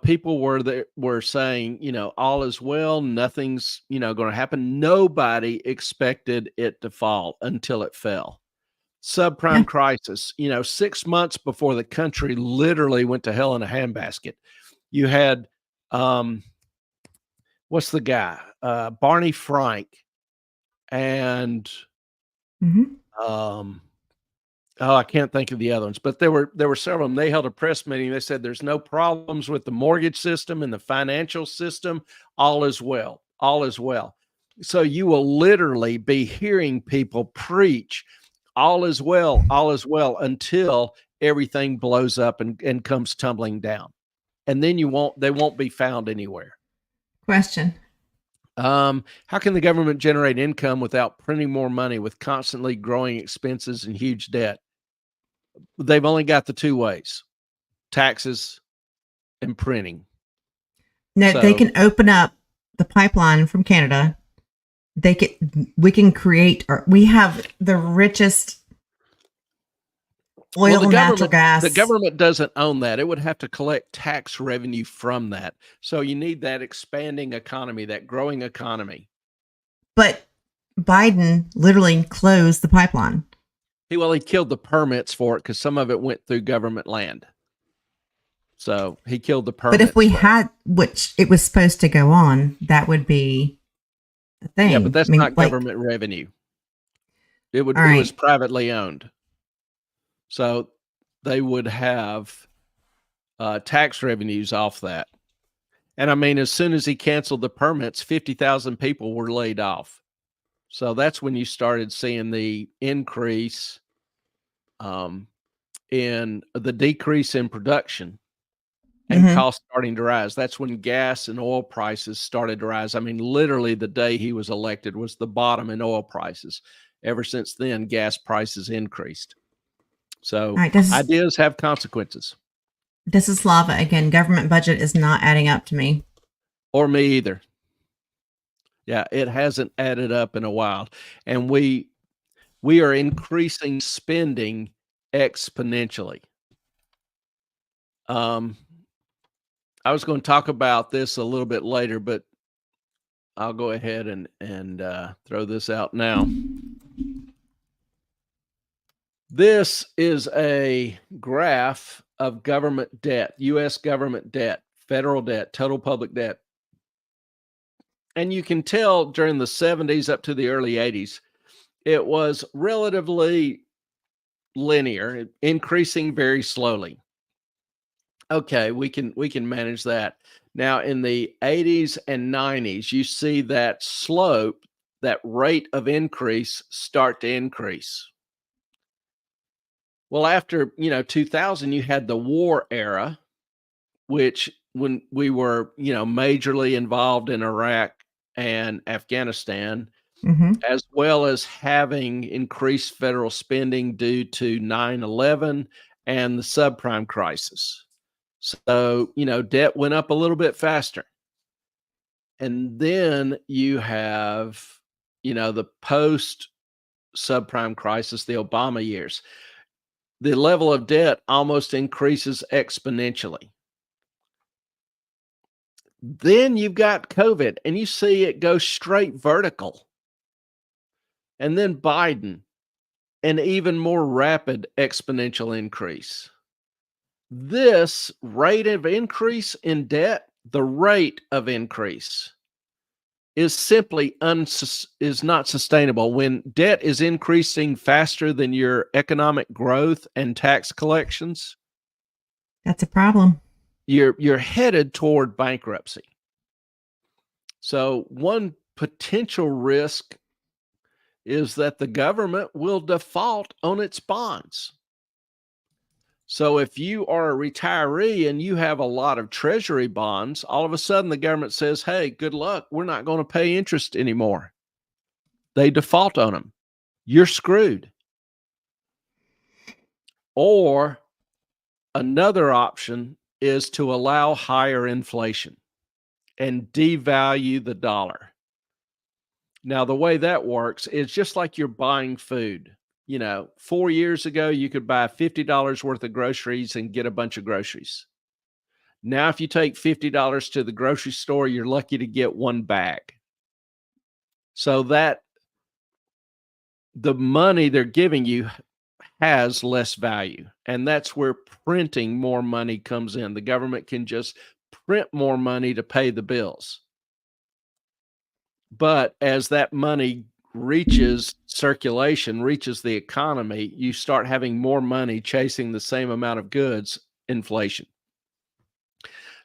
people were saying, all is well, nothing's, going to happen. Nobody expected it to fall until it fell. Subprime crisis, 6 months before the country literally went to hell in a handbasket. You had, what's the guy? Barney Frank and, I can't think of the other ones, but there were several of them. They held a press meeting. They said there's no problems with the mortgage system and the financial system. All is well. All is well. So you will literally be hearing people preach all is well until everything blows up and comes tumbling down. And then they won't be found anywhere. Question. How can the government generate income without printing more money with constantly growing expenses and huge debt? They've only got the two ways: taxes and printing. No, they can open up the pipeline from Canada. We can create, or we have the richest oil, natural gas. The government doesn't own that. It would have to collect tax revenue from that. So you need that expanding economy, that growing economy. But Biden literally closed the pipeline. He killed the permits for it because some of it went through government land. So he killed the permits. But if we had, which it was supposed to go on, that would be the thing. Yeah, but that's not government revenue. It was privately owned. So they would have tax revenues off that. And I mean, as soon as he canceled the permits, 50,000 people were laid off. So that's when you started seeing the increase in the decrease in production and costs starting to rise. That's when gas and oil prices started to rise. I mean, literally the day he was elected was the bottom in oil prices. Ever since then, gas prices increased. So ideas have consequences. This is lava again. Government budget is not adding up to me. Or me either. Yeah, it hasn't added up in a while. And we are increasing spending exponentially. I was going to talk about this a little bit later, but I'll go ahead and throw this out now. This is a graph of government debt, U.S. government debt, federal debt, total public debt. And you can tell during the 70s up to the early 80s, it was relatively linear, increasing very slowly. Okay, we can manage that. Now in the 80s and 90s, you see that slope, that rate of increase start to increase. Well, after 2000, you had the war era, which when we were majorly involved in Iraq and Afghanistan, as well as having increased federal spending due to 9/11 and the subprime crisis. So, debt went up a little bit faster. And then you have, the post subprime crisis, the Obama years. The level of debt almost increases exponentially. Then you've got COVID, and you see it go straight vertical. And then Biden, an even more rapid exponential increase. This rate of increase in debt, the rate of increase, is simply is not sustainable. When debt is increasing faster than your economic growth and tax collections, that's a problem. You're headed toward bankruptcy. So one potential risk is that the government will default on its bonds. So if you are a retiree and you have a lot of treasury bonds, all of a sudden the government says, hey, good luck. We're not going to pay interest anymore. They default on them. You're screwed. Or another option is to allow higher inflation and devalue the dollar. Now, the way that works is just like you're buying food. 4 years ago, you could buy $50 worth of groceries and get a bunch of groceries. Now, if you take $50 to the grocery store, you're lucky to get one bag. So that the money they're giving you has less value. And that's where printing more money comes in. The government can just print more money to pay the bills. But as that money reaches circulation, reaches the economy, you start having more money chasing the same amount of goods, inflation.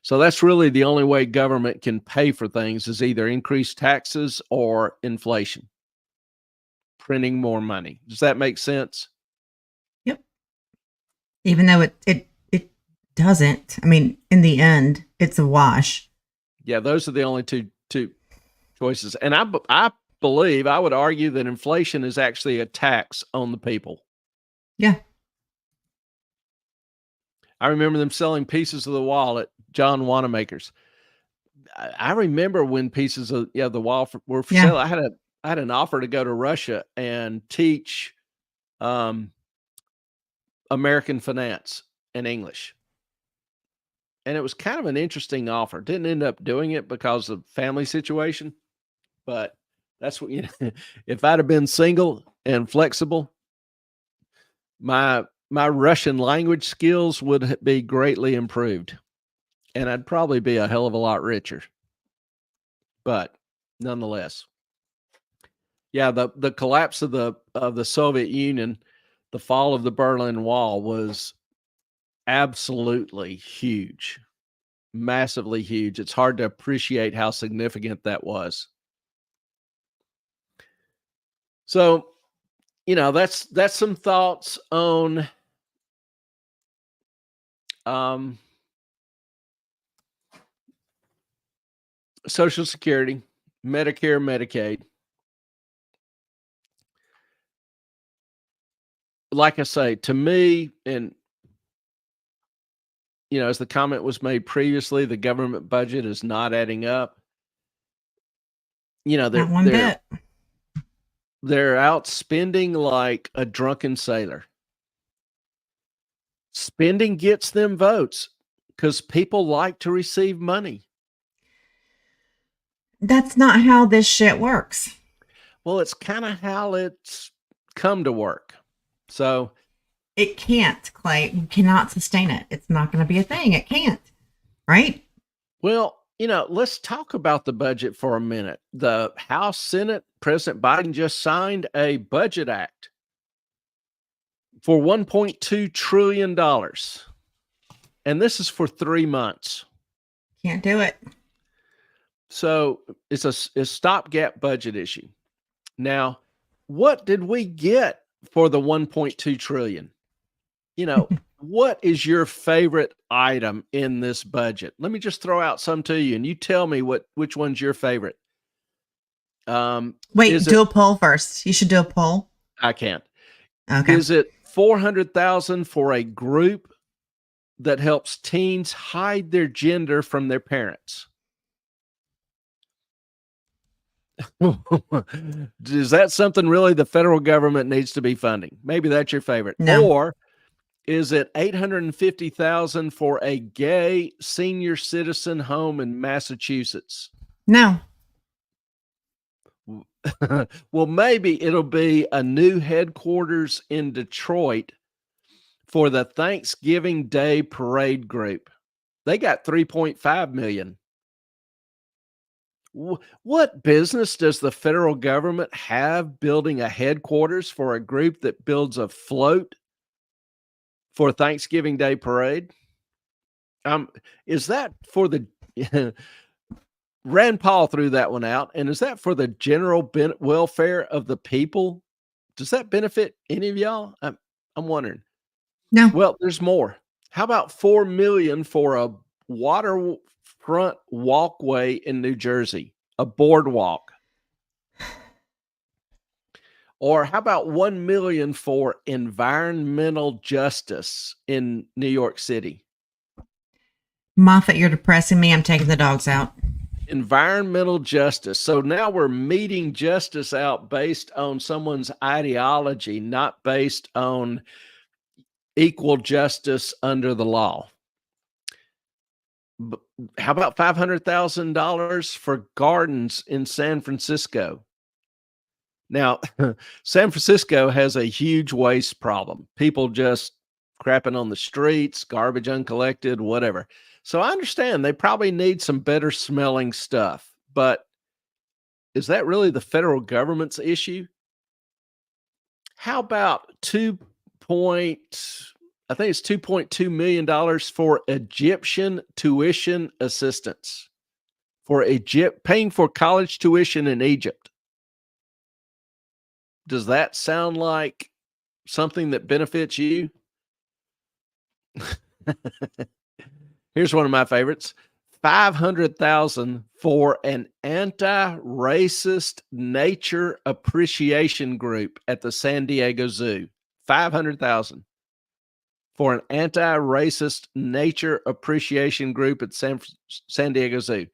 So that's really the only way government can pay for things is either increase taxes or inflation, printing more money. Does that make sense? Yep. Even though it doesn't. I mean, in the end, it's a wash. Yeah, those are the only two choices. And I believe, I would argue that inflation is actually a tax on the people. Yeah. I remember them selling pieces of the wall at John Wanamaker's. I remember when pieces of the wall were for sale. I had an offer to go to Russia and teach American finance and English. And it was kind of an interesting offer. Didn't end up doing it because of family situation, but that's what, if I'd have been single and flexible, my Russian language skills would be greatly improved, and I'd probably be a hell of a lot richer. But nonetheless, yeah, the collapse of the Soviet Union, the fall of the Berlin Wall was absolutely huge, massively huge. It's hard to appreciate how significant that was. So, that's some thoughts on Social Security, Medicare, Medicaid. Like I say, to me, and as the comment was made previously, the government budget is not adding up. Not one bit. They're out spending like a drunken sailor. Spending gets them votes because people like to receive money. That's not how this shit works. Well, it's kind of how it's come to work. So it can't, Clay. You cannot sustain it. It's not going to be a thing. It can't. Right? Well, let's talk about the budget for a minute. The House, Senate, President Biden just signed a budget act for $1.2 trillion. And this is for 3 months. Can't do it. So it's a stopgap budget issue. Now, what did we get for the 1.2 trillion? What is your favorite item in this budget? Let me just throw out some to you and you tell me which one's your favorite. Wait, do a poll first. You should do a poll. I can't. Okay. Is it $400,000 for a group that helps teens hide their gender from their parents. Is that something really the federal government needs to be funding? Maybe that's your favorite. No. Or is it $850,000 for a gay senior citizen home in Massachusetts? No. Well, maybe it'll be a new headquarters in Detroit for the Thanksgiving Day Parade group. They got $3.5 million. What business does the federal government have building a headquarters for a group that builds a float for Thanksgiving Day Parade? Is that for the Rand Paul threw that one out, and is that for the general welfare of the people? Does that benefit any of y'all? I'm wondering. No. Well, there's more. How about $4 million for a waterfront walkway in New Jersey, a boardwalk? Or how about $1 million for environmental justice in New York City? Moffat, you're depressing me. I'm taking the dogs out. Environmental justice. So now we're meeting justice out based on someone's ideology, not based on equal justice under the law. But how about $500,000 for gardens in San Francisco? Now, San Francisco has a huge waste problem. People just crapping on the streets, garbage uncollected, whatever. So I understand they probably need some better smelling stuff, but is that really the federal government's issue? How about $2.2 million for Egyptian tuition assistance for paying for college tuition in Egypt? Does that sound like something that benefits you? Here's one of my favorites. $500,000 for an anti-racist nature appreciation group at the San Diego Zoo. $500,000 for an anti-racist nature appreciation group at San Diego Zoo.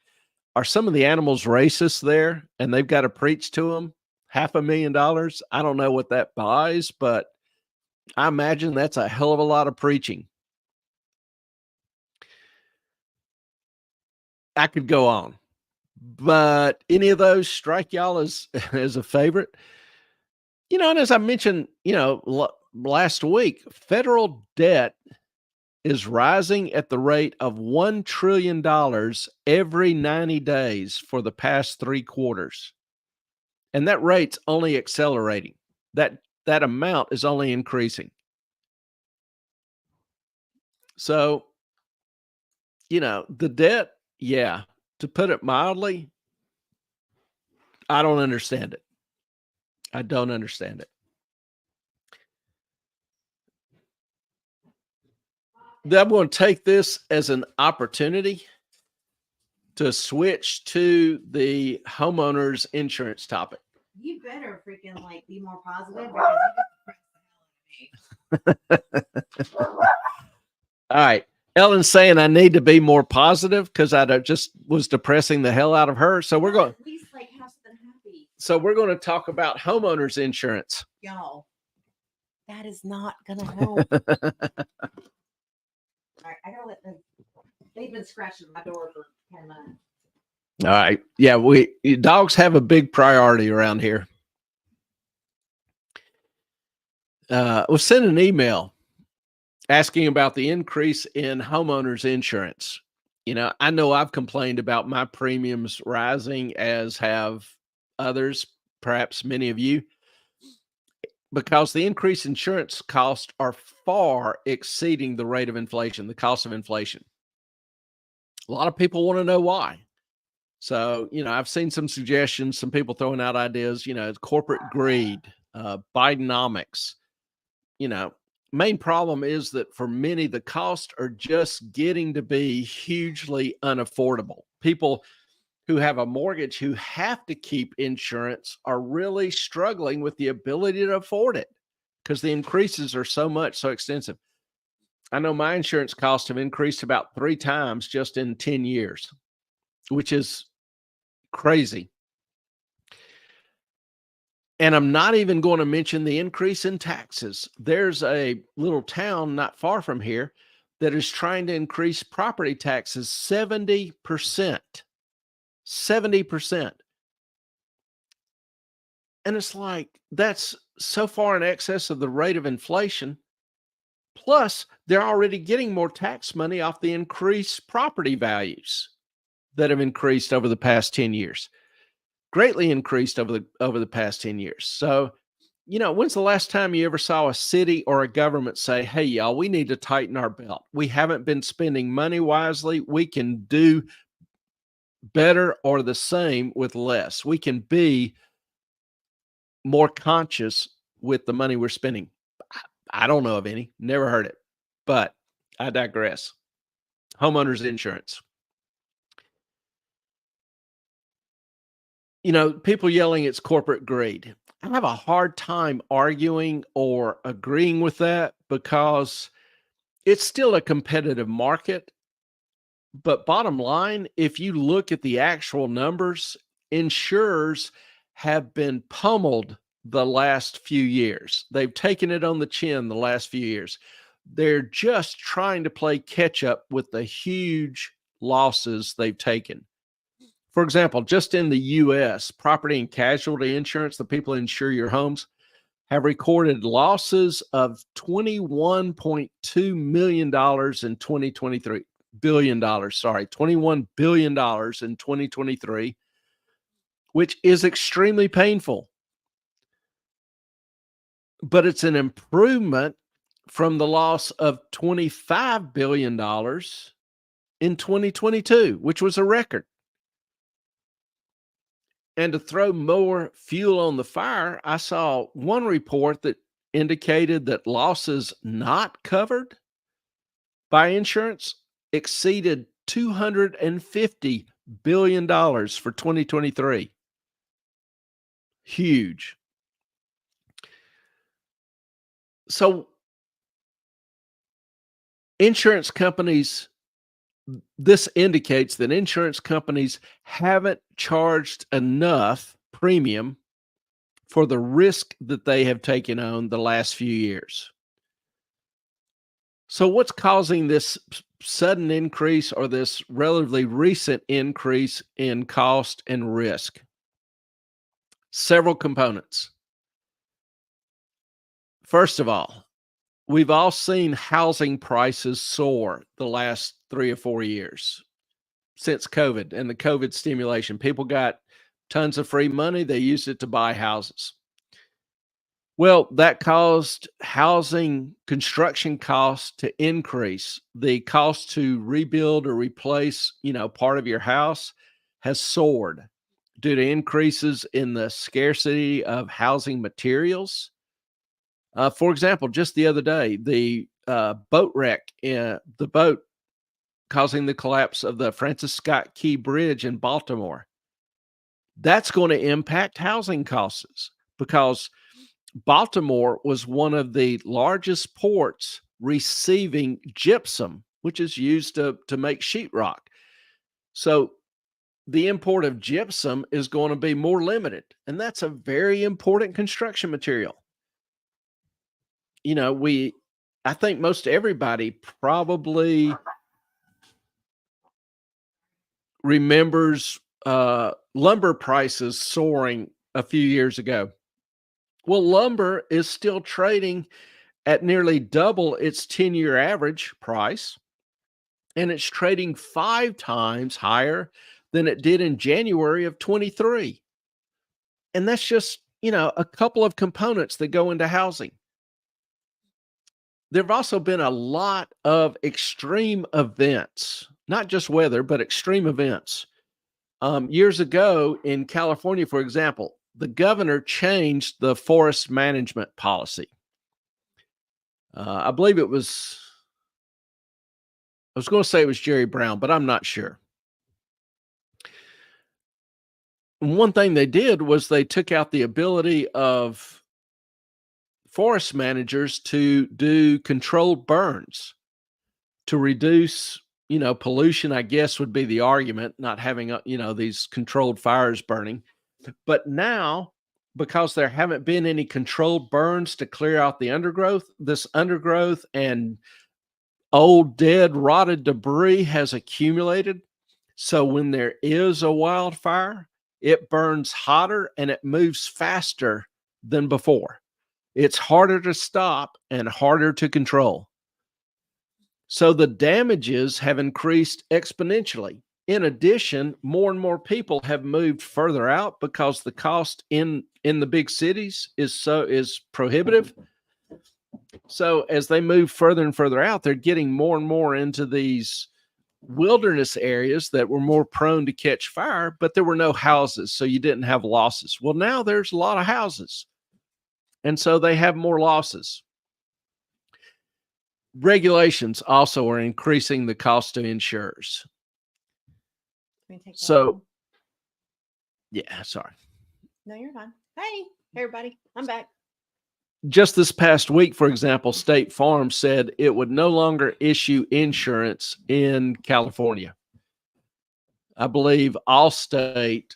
Are some of the animals racist there and they've got to preach to them? $500,000. I don't know what that buys, but I imagine that's a hell of a lot of preaching. I could go on, but any of those strike y'all as a favorite? And as I mentioned, last week, federal debt is rising at the rate of $1 trillion every 90 days for the past 3 quarters. And that rate's only accelerating. That amount is only increasing. So, the debt, yeah, to put it mildly, I don't understand it. I don't understand it. I'm going to take this as an opportunity to switch to the homeowners insurance topic. You better freaking be more positive because you just depressed the hell out of me. All right. Ellen's saying I need to be more positive because I just was depressing the hell out of her. So we're going at least have something happy. So we're going to talk about homeowners insurance. Y'all, that is not gonna help. All right, I gotta let them. They've been scratching my door for 10 months. All right. Yeah, dogs have a big priority around here. We'll send an email asking about the increase in homeowners insurance. I know I've complained about my premiums rising, as have others, perhaps many of you, because the increased insurance costs are far exceeding the rate of inflation, the cost of inflation. A lot of people want to know why. So, I've seen some suggestions, some people throwing out ideas, corporate greed, Bidenomics. Main problem is that for many, the costs are just getting to be hugely unaffordable. People who have a mortgage who have to keep insurance are really struggling with the ability to afford it. because the increases are so extensive. I know my insurance costs have increased about 3 times just in 10 years, which is crazy. And I'm not even going to mention the increase in taxes. There's a little town not far from here that is trying to increase property taxes 70%. 70%. And it's like, that's so far in excess of the rate of inflation. Plus, they're already getting more tax money off the increased property values that have increased over the past 10 years. Greatly increased over the past 10 years. So, when's the last time you ever saw a city or a government say, hey, y'all, we need to tighten our belt. We haven't been spending money wisely. We can do better or the same with less. We can be more conscious with the money we're spending. I don't know of any, never heard it, but I digress. Homeowners insurance. People yelling it's corporate greed. I have a hard time arguing or agreeing with that because it's still a competitive market. But bottom line, if you look at the actual numbers, insurers have been pummeled the last few years. They've taken it on the chin the last few years. They're just trying to play catch up with the huge losses they've taken. For example, just in the U.S., property and casualty insurance, the people who insure your homes, have recorded losses of $21.2 million in 2023. $21 billion in 2023, which is extremely painful. But it's an improvement from the loss of $25 billion in 2022, which was a record. And to throw more fuel on the fire, I saw one report that indicated that losses not covered by insurance exceeded $250 billion for 2023. Huge. So insurance companies, this indicates that insurance companies haven't charged enough premium for the risk that they have taken on the last few years. So what's causing this sudden increase or this relatively recent increase in cost and risk? Several components. First of all, we've all seen housing prices soar the last 3 or 4 years since COVID and the COVID stimulation. People got tons of free money. They used it to buy houses. Well, that caused housing construction costs to increase. The cost to rebuild or replace, part of your house has soared due to increases in the scarcity of housing materials. For example, just the other day, the boat wreck, the boat causing the collapse of the Francis Scott Key Bridge in Baltimore, that's going to impact housing costs because Baltimore was one of the largest ports receiving gypsum, which is used to make sheetrock. So the import of gypsum is going to be more limited, and that's a very important construction material. I think most everybody probably remembers lumber prices soaring a few years ago. Well, lumber is still trading at nearly double its 10-year average price, and it's trading 5 times higher than it did in January of 23. And that's just, a couple of components that go into housing. There have also been a lot of extreme events, not just weather, but extreme events. Years ago in California, for example, the governor changed the forest management policy. I believe I was going to say it was Jerry Brown, but I'm not sure. And one thing they did was they took out the ability of forest managers to do controlled burns to reduce, pollution, I guess would be the argument, not having, these controlled fires burning. But now, because there haven't been any controlled burns to clear out the undergrowth, this undergrowth and old, dead, rotted debris has accumulated. So when there is a wildfire, it burns hotter and it moves faster than before. It's harder to stop and harder to control. So the damages have increased exponentially. In addition, more and more people have moved further out because the cost in the big cities is prohibitive. So as they move further and further out, they're getting more and more into these wilderness areas that were more prone to catch fire, but there were no houses, so you didn't have losses. Well, now there's a lot of houses, and so they have more losses. Regulations also are increasing the cost to insurers. So, yeah, sorry. No, you're fine. Hey, everybody, I'm back. Just this past week, for example, State Farm said it would no longer issue insurance in California. I believe Allstate,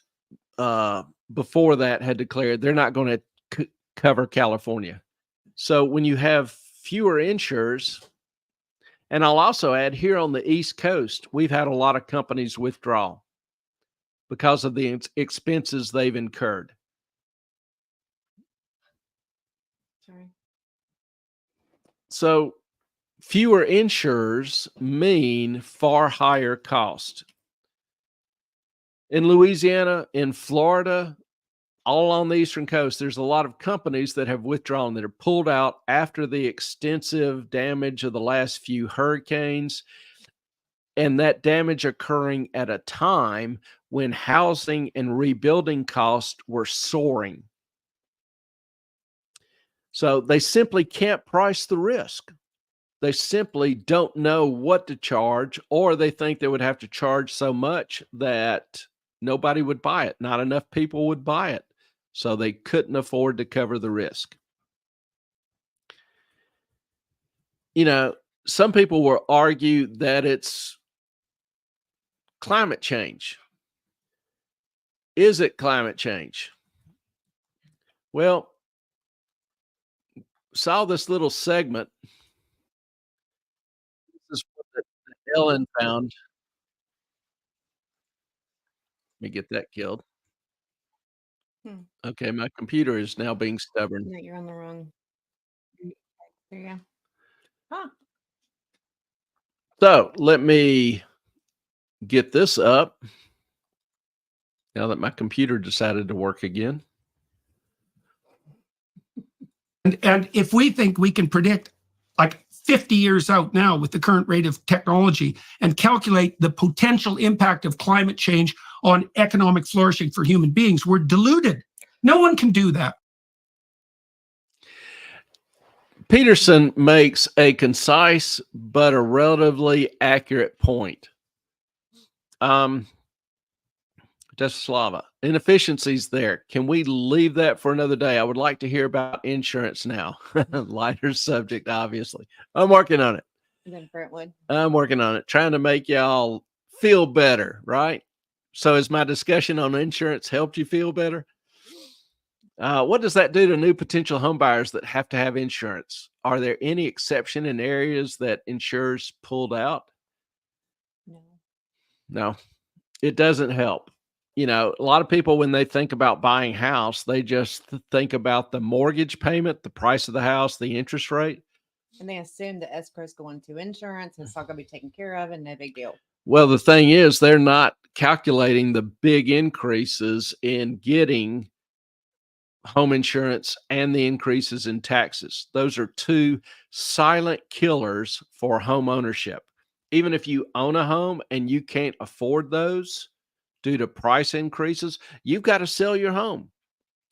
before that, had declared they're not going to cover California. So when you have fewer insurers, and I'll also add here on the East Coast, we've had a lot of companies withdraw because of the expenses they've incurred. Sorry. So fewer insurers mean far higher cost. In Louisiana, in Florida, all on the Eastern Coast, there's a lot of companies that have withdrawn, that are pulled out after the extensive damage of the last few hurricanes, and that damage occurring at a time when housing and rebuilding costs were soaring. So they simply can't price the risk. They simply don't know what to charge, or they think they would have to charge so much that nobody would buy it. Not enough people would buy it. So they couldn't afford to cover the risk. Some people will argue that it's climate change. Is it climate change? Well, saw this little segment. This is what Ellen found. Let me get that killed. Okay, my computer is now being stubborn. No, you're on the wrong. There you go. Huh. So let me get this up now that my computer decided to work again. And if we think we can predict like 50 years out now with the current rate of technology and calculate the potential impact of climate change on economic flourishing for human beings, we're deluded. No one can do that. Peterson makes a concise but a relatively accurate point. Slava, inefficiencies there. Can we leave that for another day? I would like to hear about insurance now. Lighter subject, obviously. I'm working on it. Then Brentwood. I'm working on it, trying to make y'all feel better, right? So has my discussion on insurance helped you feel better? What does that do to new potential home buyers that have to have insurance? Are there any exception in areas that insurers pulled out? No, it doesn't help. A lot of people, when they think about buying a house, they just think about the mortgage payment, the price of the house, the interest rate. And they assume the escrow's going to insurance and it's all going to be taken care of and no big deal. Well, the thing is, they're not calculating the big increases in getting home insurance and the increases in taxes. Those are two silent killers for home ownership. Even if you own a home and you can't afford those due to price increases, you've got to sell your home.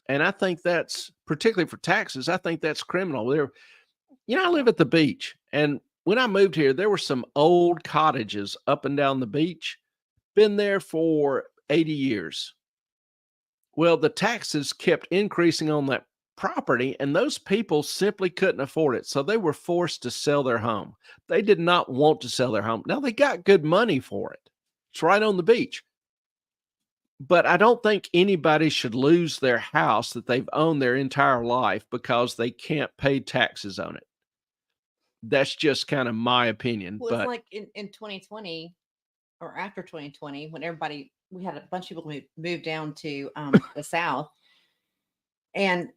And I think that's, particularly for taxes, I think that's criminal. I live at the beach, and when I moved here, there were some old cottages up and down the beach, been there for 80 years. Well, the taxes kept increasing on property, and those people simply couldn't afford it. So they were forced to sell their home. They did not want to sell their home. Now they got good money for it. It's right on the beach. But I don't think anybody should lose their house that they've owned their entire life because they can't pay taxes on it. That's just kind of my opinion. Well, But it's like in 2020 or after 2020, when we had a bunch of people move down to the South. And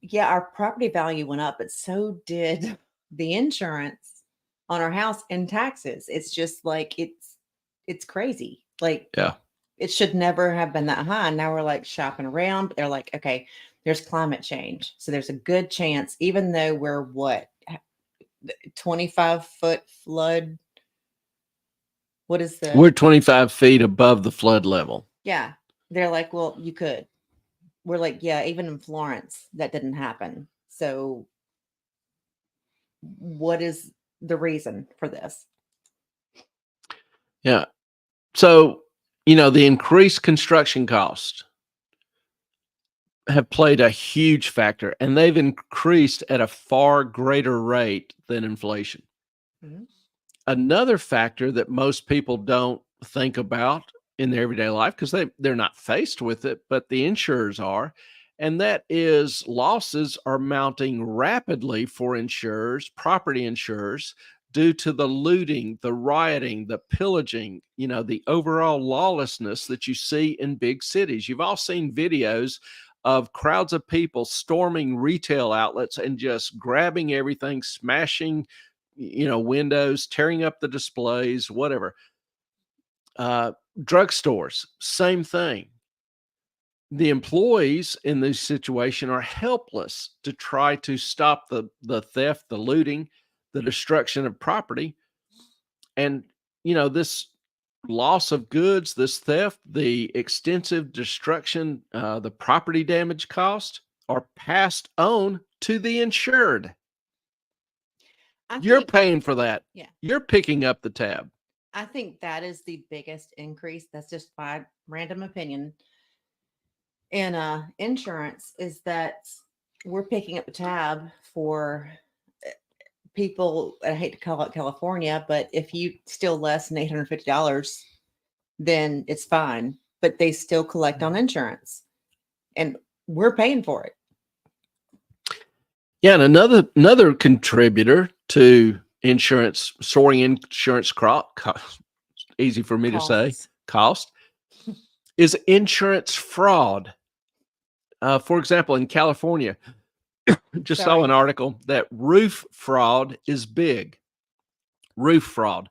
yeah, our property value went up, but so did the insurance on our house and taxes. It's just like, it's crazy. Like, yeah. it should never have been that high. Now we're like shopping around, but they're like, okay, there's climate change. So there's a good chance, even though we're 25-foot flood. What is We're 25 feet above the flood level. yeah. They're like, well, you could. We're like, yeah, even in Florence, that didn't happen. So what is the reason for this? Yeah. So, the increased construction costs have played a huge factor, and they've increased at a far greater rate than inflation. Mhm. Another factor that most people don't think about in their everyday life because they're not faced with it, but the insurers are, and that is losses are mounting rapidly for insurers, property insurers, due to the looting, the rioting, the pillaging, the overall lawlessness that you see in big cities. You've all seen videos of crowds of people storming retail outlets and just grabbing everything, smashing, windows, tearing up the displays, whatever. Drugstores, same thing. The employees in this situation are helpless to try to stop the theft, the looting, the destruction of property. And, this loss of goods, this theft, the extensive destruction, the property damage cost are passed on to the insured. You're think, paying for that. Yeah. You're picking up the tab. I think that is the biggest increase. That's just my random opinion. In insurance is that we're picking up the tab for people. I hate to call it California, but if you steal less than $850, then it's fine. But they still collect on insurance, and we're paying for it. Yeah, and another contributor to insurance soaring insurance easy for me to say cost is insurance fraud. For example, in California, just saw an article that roof fraud is big. Roof fraud.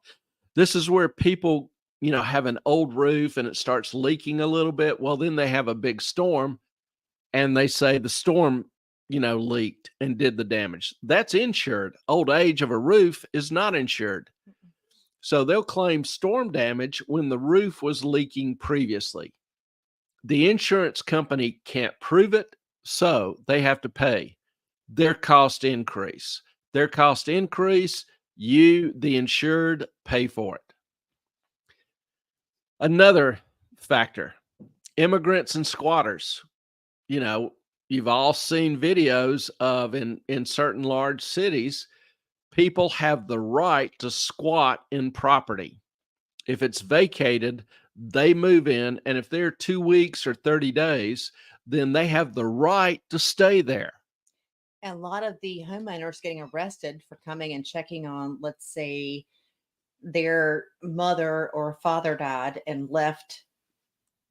This is where people, have an old roof and it starts leaking a little bit. Well, then they have a big storm and they say the storm, leaked and did the damage. That's insured. Old age of a roof is not insured. So they'll claim storm damage when the roof was leaking previously. The insurance company can't prove it, so they have to pay. Their cost increase. You, the insured, pay for it. Another factor, immigrants and squatters. You've all seen videos of in certain large cities, people have the right to squat in property. If it's vacated, they move in, and if they're 2 weeks or 30 days, then they have the right to stay there. And a lot of the homeowners getting arrested for coming and checking on, let's say, their mother or father died and left,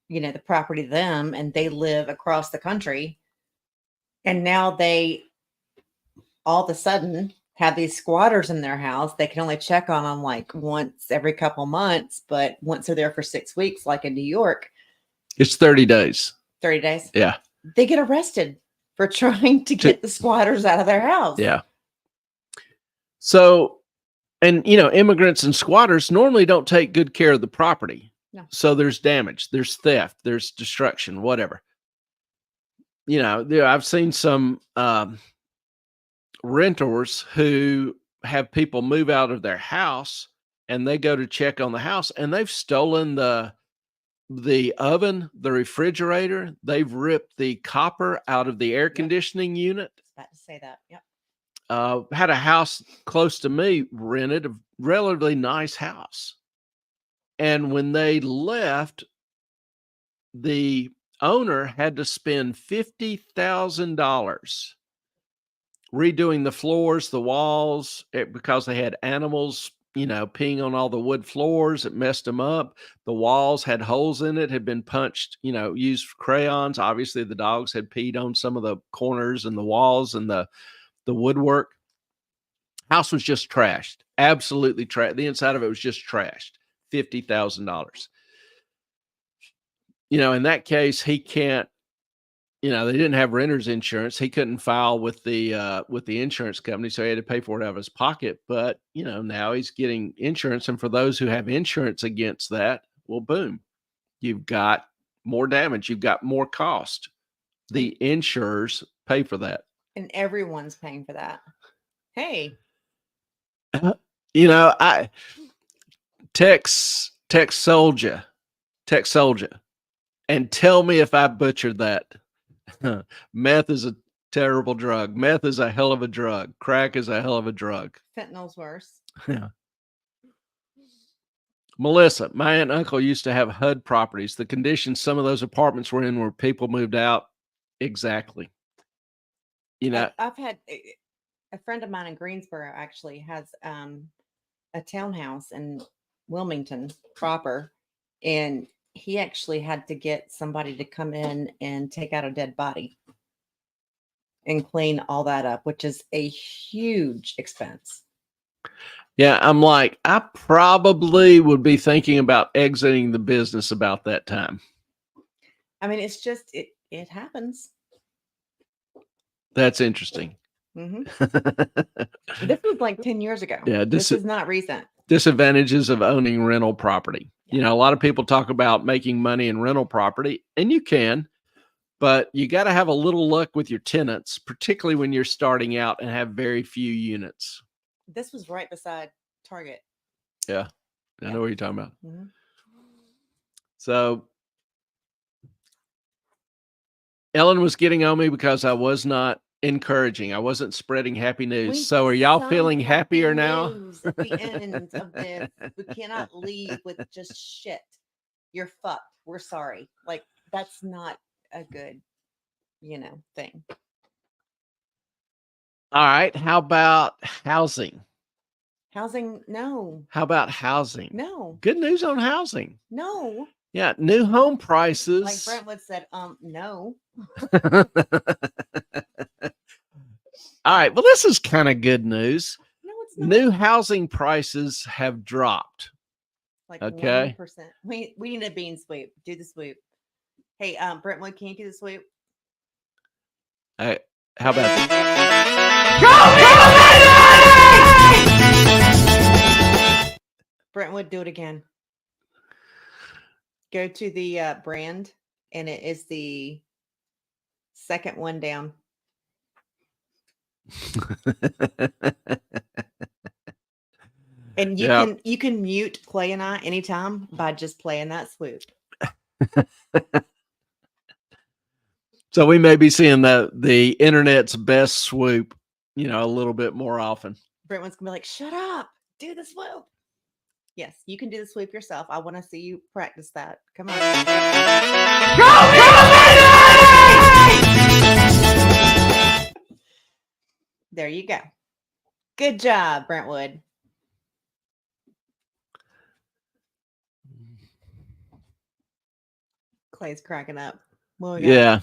the property to them, and they live across the country. And now they all of a sudden have these squatters in their house. They can only check on them like once every couple months, but once they're there for 6 weeks, like in New York, it's 30 days. 30 days. Yeah. They get arrested for trying to get the squatters out of their house. Yeah. So, and immigrants and squatters normally don't take good care of the property. No. So there's damage, there's theft, there's destruction, whatever. I've seen some renters who have people move out of their house and they go to check on the house and they've stolen the the oven, the refrigerator. They've ripped the copper out of the air conditioning unit. I was about to say that. Yep. Had a house close to me rented, a relatively nice house. And when they left, the owner had to spend $50,000 redoing the floors, the walls, because they had animals, peeing on all the wood floors. It messed them up. The walls had holes in it, had been punched, used crayons. Obviously, the dogs had peed on some of the corners and the walls and the woodwork. House was just trashed, absolutely trashed. The inside of it was just trashed. $50,000. In that case, he can't. They didn't have renter's insurance. He couldn't file with the insurance company, so he had to pay for it out of his pocket. But now he's getting insurance, and for those who have insurance against that, well, boom, you've got more damage. You've got more cost. The insurers pay for that. And everyone's paying for that. Hey. I text Soldier, and tell me if I butchered that. Meth is a terrible drug. Meth is a hell of a drug. Crack is a hell of a drug. Fentanyl's worse. Yeah. Melissa, my aunt and uncle used to have HUD properties. The conditions some of those apartments were in where people moved out. Exactly. I've had a friend of mine in Greensboro actually has a townhouse in Wilmington proper, and he actually had to get somebody to come in and take out a dead body and clean all that up, which is a huge expense. Yeah, I'm like, I probably would be thinking about exiting the business about that time. I mean, it's just, it happens. That's interesting. Mm-hmm. This was like 10 years ago. Yeah, this is not recent. Disadvantages of owning rental property. A lot of people talk about making money in rental property, and you can, but you got to have a little luck with your tenants, particularly when you're starting out and have very few units. This was right beside Target. Yeah, I know what you're talking about. Mm-hmm. So Ellen was getting on me because I was not encouraging. I wasn't spreading happy news. So are y'all feeling happier now? At the end of this, we cannot leave with just shit. You're fucked. We're sorry. Like, that's not a good, thing. All right. How about housing? Housing? No. How about housing? No. Good news on housing. No. Yeah. New home prices. Like Brentwood said, no. All right. Well, this is kind of good news. No, it's not. New housing prices have dropped. Like okay. 1%. We need a bean sweep. Do the sweep. Hey, Brentwood, can you do the sweep? How about that? Brentwood, do it again. Go to the brand, and it is the second one down. And you can mute Clay and I anytime by just playing that swoop. So we may be seeing the internet's best swoop, a little bit more often. Brentwood's gonna be like, "Shut up! Do the swoop." Yes, you can do the swoop yourself. I want to see you practice that. Come on. There you go. Good job, Brentwood. Clay's cracking up. Yeah.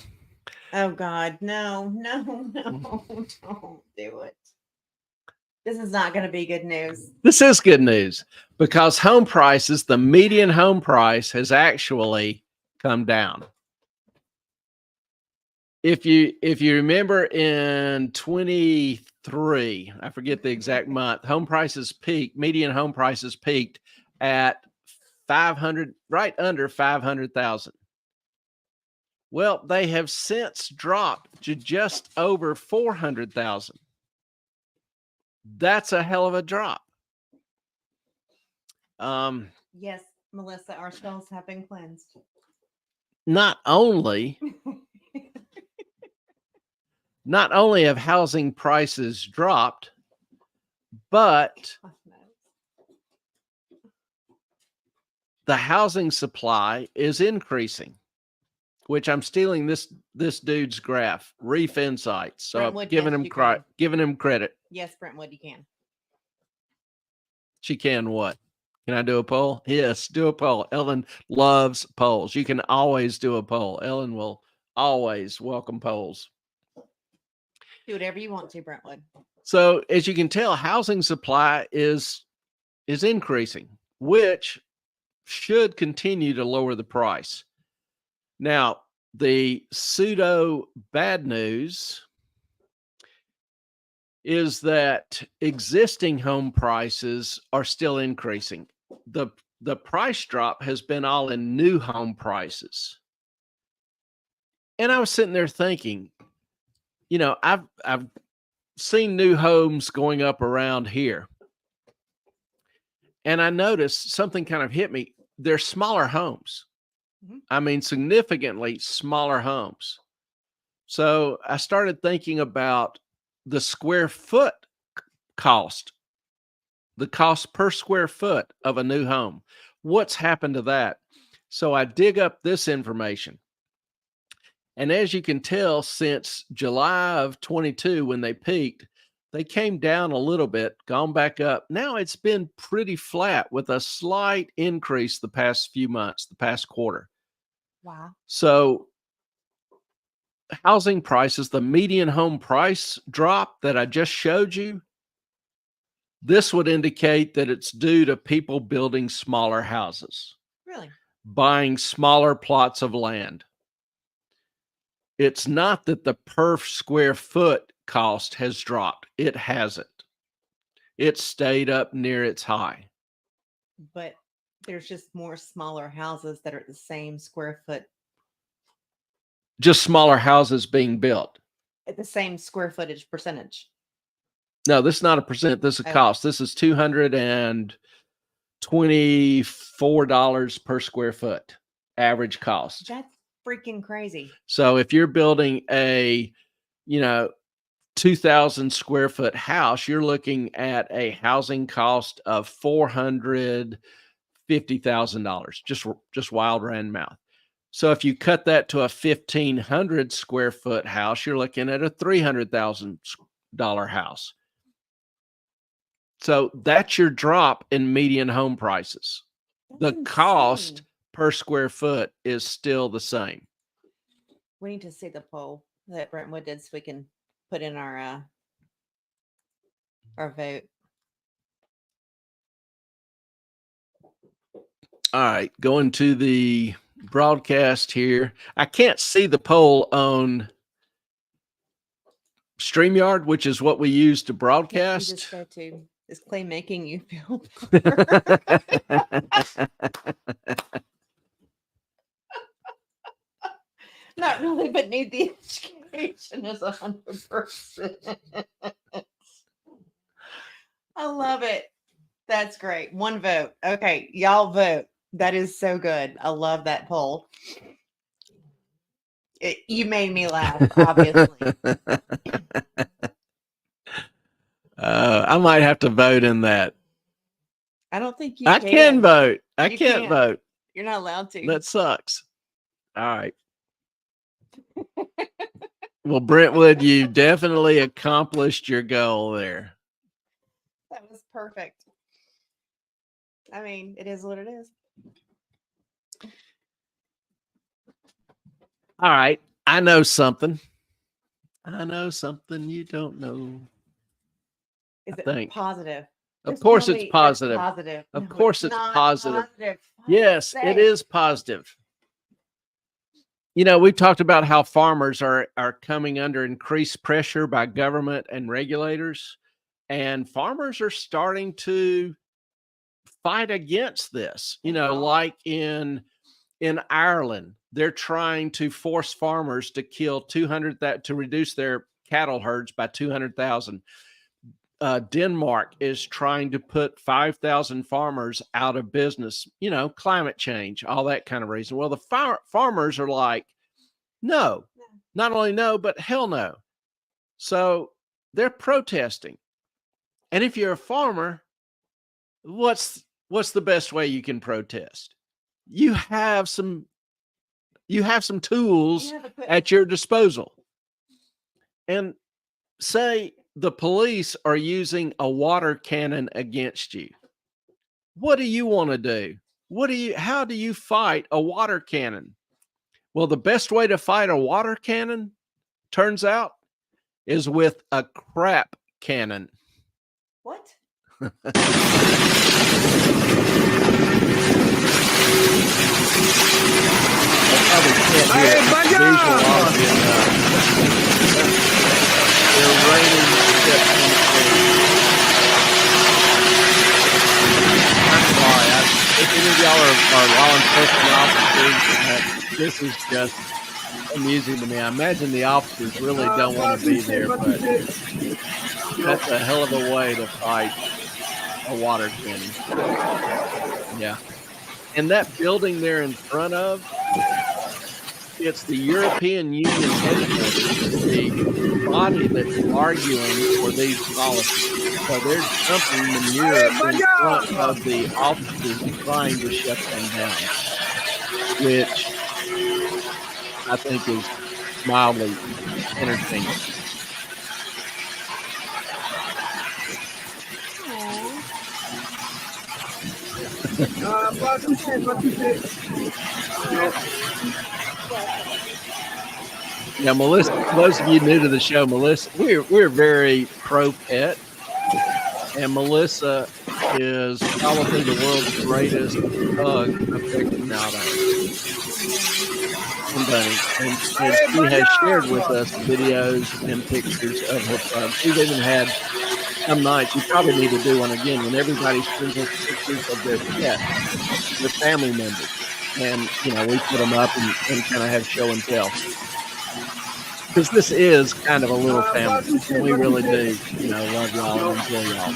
Oh God, no, don't do it. This is not going to be good news. This is good news because home prices, the median home price has actually come down. If you remember in 23, I forget the exact month, median home prices peaked at 500, right under 500,000. Well, they have since dropped to just over 400,000. That's a hell of a drop. Yes, Melissa, our skulls have been cleansed. not only have housing prices dropped, but the housing supply is increasing, which I'm stealing this dude's graph, Reef Insights. So I'm Brentwood, giving yes, him you can. giving him credit. Yes, Brentwood, you can. She can what? Can I do a poll? Yes, do a poll. Ellen loves polls. You can always do a poll. Ellen will always welcome polls. Do whatever you want to, Brentwood. So as you can tell, housing supply is increasing, which should continue to lower the price. Now, the pseudo bad news is that existing home prices are still increasing. The price drop has been all in new home prices. And I was sitting there thinking, you know, I've seen new homes going up around here. And I noticed something kind of hit me. They're smaller homes. Mhm. I mean, significantly smaller homes. So I started thinking about the square foot cost, the cost per square foot of a new home. What's happened to that? So I dig up this information. And as you can tell, since July of 22, when they peaked, they came down a little bit, gone back up. Now it's been pretty flat with a slight increase the past few months, the past quarter. Wow. So housing prices, the median home price drop that I just showed you, this would indicate that it's due to people building smaller houses, Really? buying smaller plots of land. It's not that the per square foot cost has dropped. It hasn't. It stayed up near its high. But there's just more smaller houses that are the same square foot, Just smaller houses being built. at the same square footage percentage. No, this is not a percent. This is a Okay. cost. This is $224 per square foot average cost. That's freaking crazy. So if you're building a, 2,000 square foot house, you're looking at a housing cost of $450,000. Just wild random mouth. So if you cut that to a 1,500 square foot house, you're looking at a $300,000 house. So that's your drop in median home prices. That's The cost insane. per square foot is still the same. We need to see the poll that Brentwood did so we can put in our vote. All right, going to the broadcast here. I can't see the poll on StreamYard, which is what we use to You broadcast. just go to, is clay making you feel not really, but need the education is 100%. I love it. That's great. One vote. Okay, y'all vote. That is so good. I love that poll. You made me laugh, obviously. I might have to vote in that. I don't think you I can vote. I You can't can't. vote. You're not allowed to. That sucks. All right. Well, Brentwood, you definitely accomplished your goal there. That was perfect. I mean, it is what it is. All right. I know something. I know something you don't know. Is I it think. positive? Of Just course tell it's me positive. Positive. Of No, course it's not positive. Fuck's Yes, it sake. is positive. We've talked about how farmers are coming under increased pressure by government and regulators, and farmers are starting to fight against this. Like in Ireland, they're trying to force farmers to kill 200 to reduce their cattle herds by 200,000. Denmark is trying to put 5,000 farmers out of business, climate change, all that kind of reason. Well, the farmers are like, no, not only no, but hell no. So they're protesting. And if you're a farmer, what's the best way you can protest? You have some tools at your disposal. And say the police are using a water cannon against you. What do you want to do? How do you fight a water cannon? Well, the best way to fight a water cannon, turns out, is with a crap cannon. What? They're raining shit on the street. I'm sorry. If any of y'all are law enforcement officers, this is just amusing to me. I imagine the officers really don't want to be there, but that's a hell of a way to fight a water cannon. Yeah. And that building there in front of, it's the European Union headquarters, the body that's arguing for these policies. So they're dumping manure in front of the officers trying to shut them down, which I think is mildly entertaining. Yeah, Melissa, those of you new to the show, Melissa, we're very pro pet, and Melissa is probably the world's greatest pug aficionado. And she has shared with us videos and pictures of her pug. She's even had some nights. You probably need to do one again when everybody sends us pictures of their pet, their family members, and we put them up and kind of have show and tell. Because this is kind of a little family, and we really do, love y'all and enjoy y'all.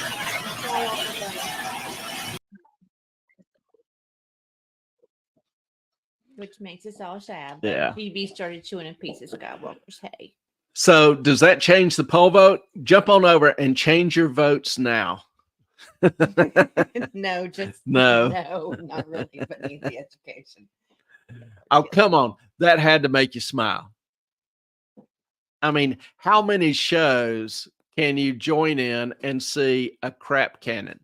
Which makes us all sad. Yeah. PB started chewing in pieces, Skywalker's hay. So does that change the poll vote? Jump on over and change your votes now. No, just No, not really, but need the education. Oh, come on. That had to make you smile. I mean, how many shows can you join in and see a crap cannon?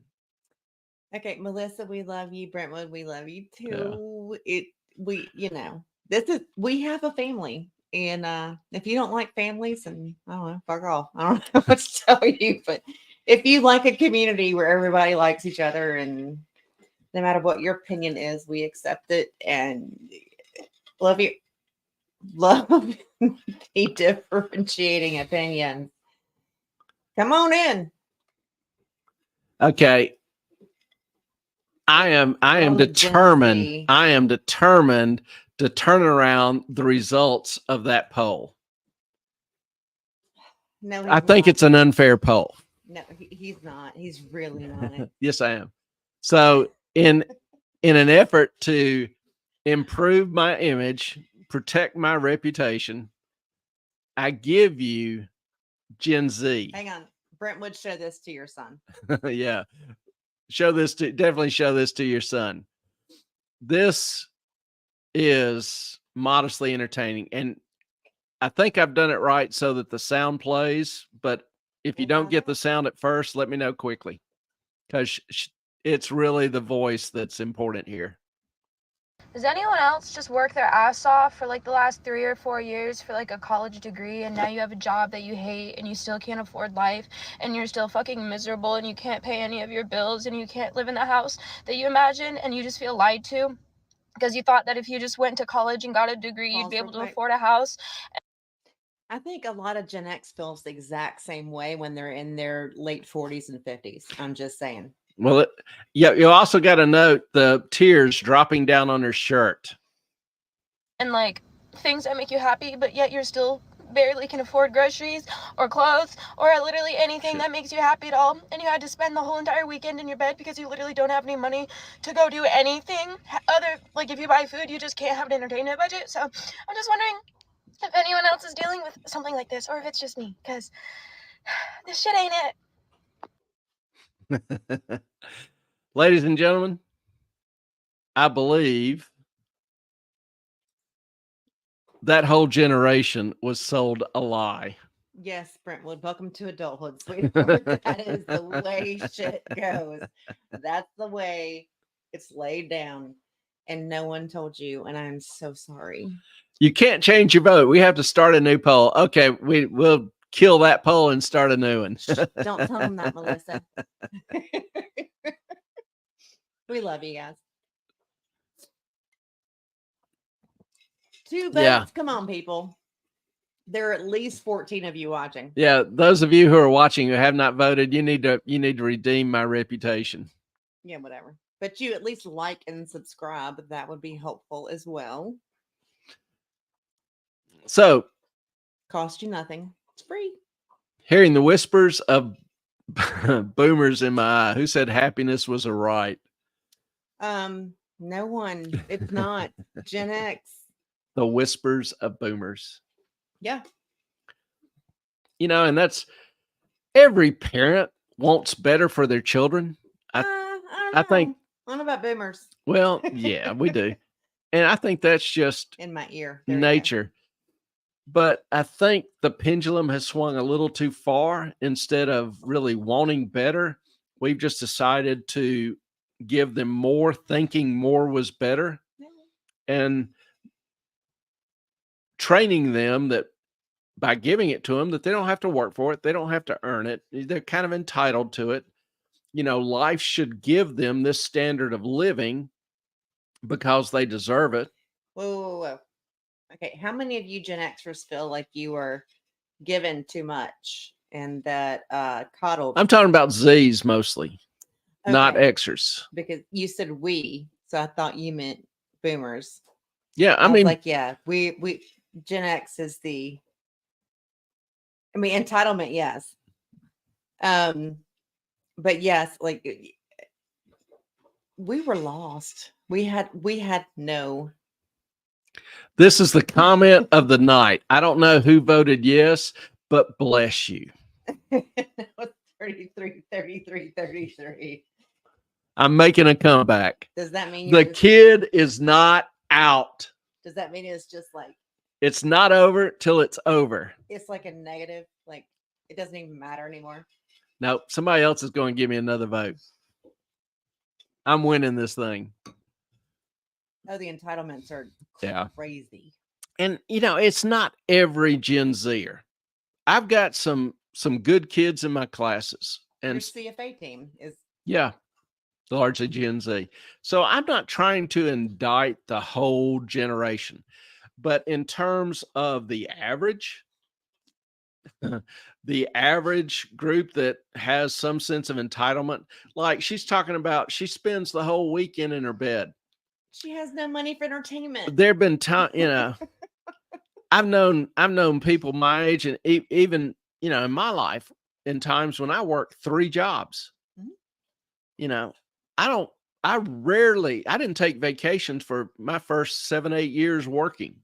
Okay, Melissa, we love you. Brentwood, we love you too. Yeah. We have a family. And if you don't like families, and I don't know, fuck off. I don't know what to tell you, but if you like a community where everybody likes each other, and no matter what your opinion is, we accept it and love you. Love the differentiating opinions. Come on in. Okay. I am determined. Gen Z. I am determined to turn around the results of that poll. No, I think it's an unfair poll. No, he's not. He's really not. Yes, I am. So in an effort to improve my image, protect my reputation, I give you Gen Z. Hang on. Brentwood, show this to your son. Yeah. Definitely show this to your son. This is modestly entertaining. And I think I've done it right so that the sound plays. But if you don't get the sound at first, let me know quickly. Because it's really the voice that's important here. Does anyone else just work their ass off for like the last 3 or 4 years for like a college degree, and now you have a job that you hate and you still can't afford life and you're still fucking miserable and you can't pay any of your bills and you can't live in the house that you imagine, and you just feel lied to because you thought that if you just went to college and got a degree, you'd be able to afford a house? I think a lot of Gen X feels the exact same way when they're in their late 40s and 50s. I'm just saying. Well, yeah, you also got to note the tears dropping down on her shirt. And like things that make you happy, but yet you're still barely can afford groceries or clothes or literally anything that makes you happy at all, and you had to spend the whole entire weekend in your bed because you literally don't have any money to go do anything other, like if you buy food, you just can't have an entertainment budget. So I'm just wondering if anyone else is dealing with something like this, or if it's just me, because this shit ain't it. Ladies and gentlemen, I believe that whole generation was sold a lie. Yes, Brentwood, welcome to adulthood, sweetheart. That is the way shit goes. That's the way it's laid down. And no one told you, and I'm so sorry. You can't change your vote. We have to start a new poll. Okay, we'll kill that poll and start a new one. Don't tell them that, Melissa. We love you guys. 2 votes. Yeah. Come on, people. There are at least 14 of you watching. Yeah, those of you who are watching who have not voted, you need to redeem my reputation. Yeah, whatever. But you at least like and subscribe. That would be helpful as well. So, Cost you nothing. It's free. hearing the whispers of boomers in my eye, who said happiness was a right? No one. It's not. Gen X. The whispers of boomers. Yeah. You know, and that's every parent wants better for their children. I don't I think- know. I don't know about boomers Well, yeah, we do. And I think that's just in my ear. There we go. nature. But I think the pendulum has swung a little too far. Instead of really wanting better, we've just decided to give them more, thinking more was better, and training them that by giving it to them that they don't have to work for it, they don't have to earn it, they're kind of entitled to it. You know, life should give them this standard of living because they deserve it. Whoa. Okay. How many of you Gen Xers feel like you are given too much and that coddled? I'm talking about Z's mostly, not Okay, Xers. because you said we, so I thought you meant boomers. Yeah, I was mean, like, yeah, we Gen X is the, I mean, entitlement, yes. But yes, like we were lost. We had no. this is the comment of the night. I don't know who voted yes, but bless you. 33. I'm making a comeback. Does that mean The you're just- kid is not out. does that mean it's just like It's not over till it's over. it's like a negative, like it doesn't even matter anymore? Nope, somebody else is going to give me another vote. I'm winning this thing. Oh, the entitlements are Yeah. crazy. And you know, it's not every Gen Zer. I've got some good kids in my classes, Your and CFA team is yeah, largely Gen Z. So I'm not trying to indict the whole generation, but in terms of the average, the average group that has some sense of entitlement, like she's talking about, she spends the whole weekend in her bed. she has no money for entertainment. There have been time, you know, I've known people my age, and even, you know, in my life, in times when I worked 3 jobs. Mhm. You know, I didn't take vacations for my first 7-8 years working.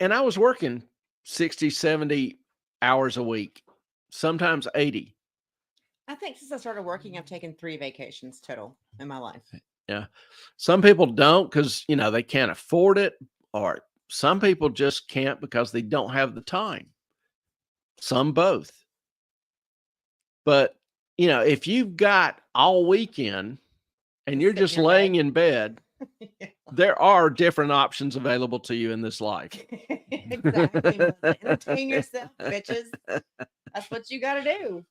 And I was working 60, 70 hours a week, sometimes 80. I think since I started working, I've taken 3 vacations total in my life. Some people don't because, you know, they can't afford it, or some people just can't because they don't have the time. Some both. But, you know, if you've got all weekend and you're Sit in just your bed. laying in bed, there are different options available to you in this life. Exactly. Melissa. Entertain yourself, bitches. That's what you got to do.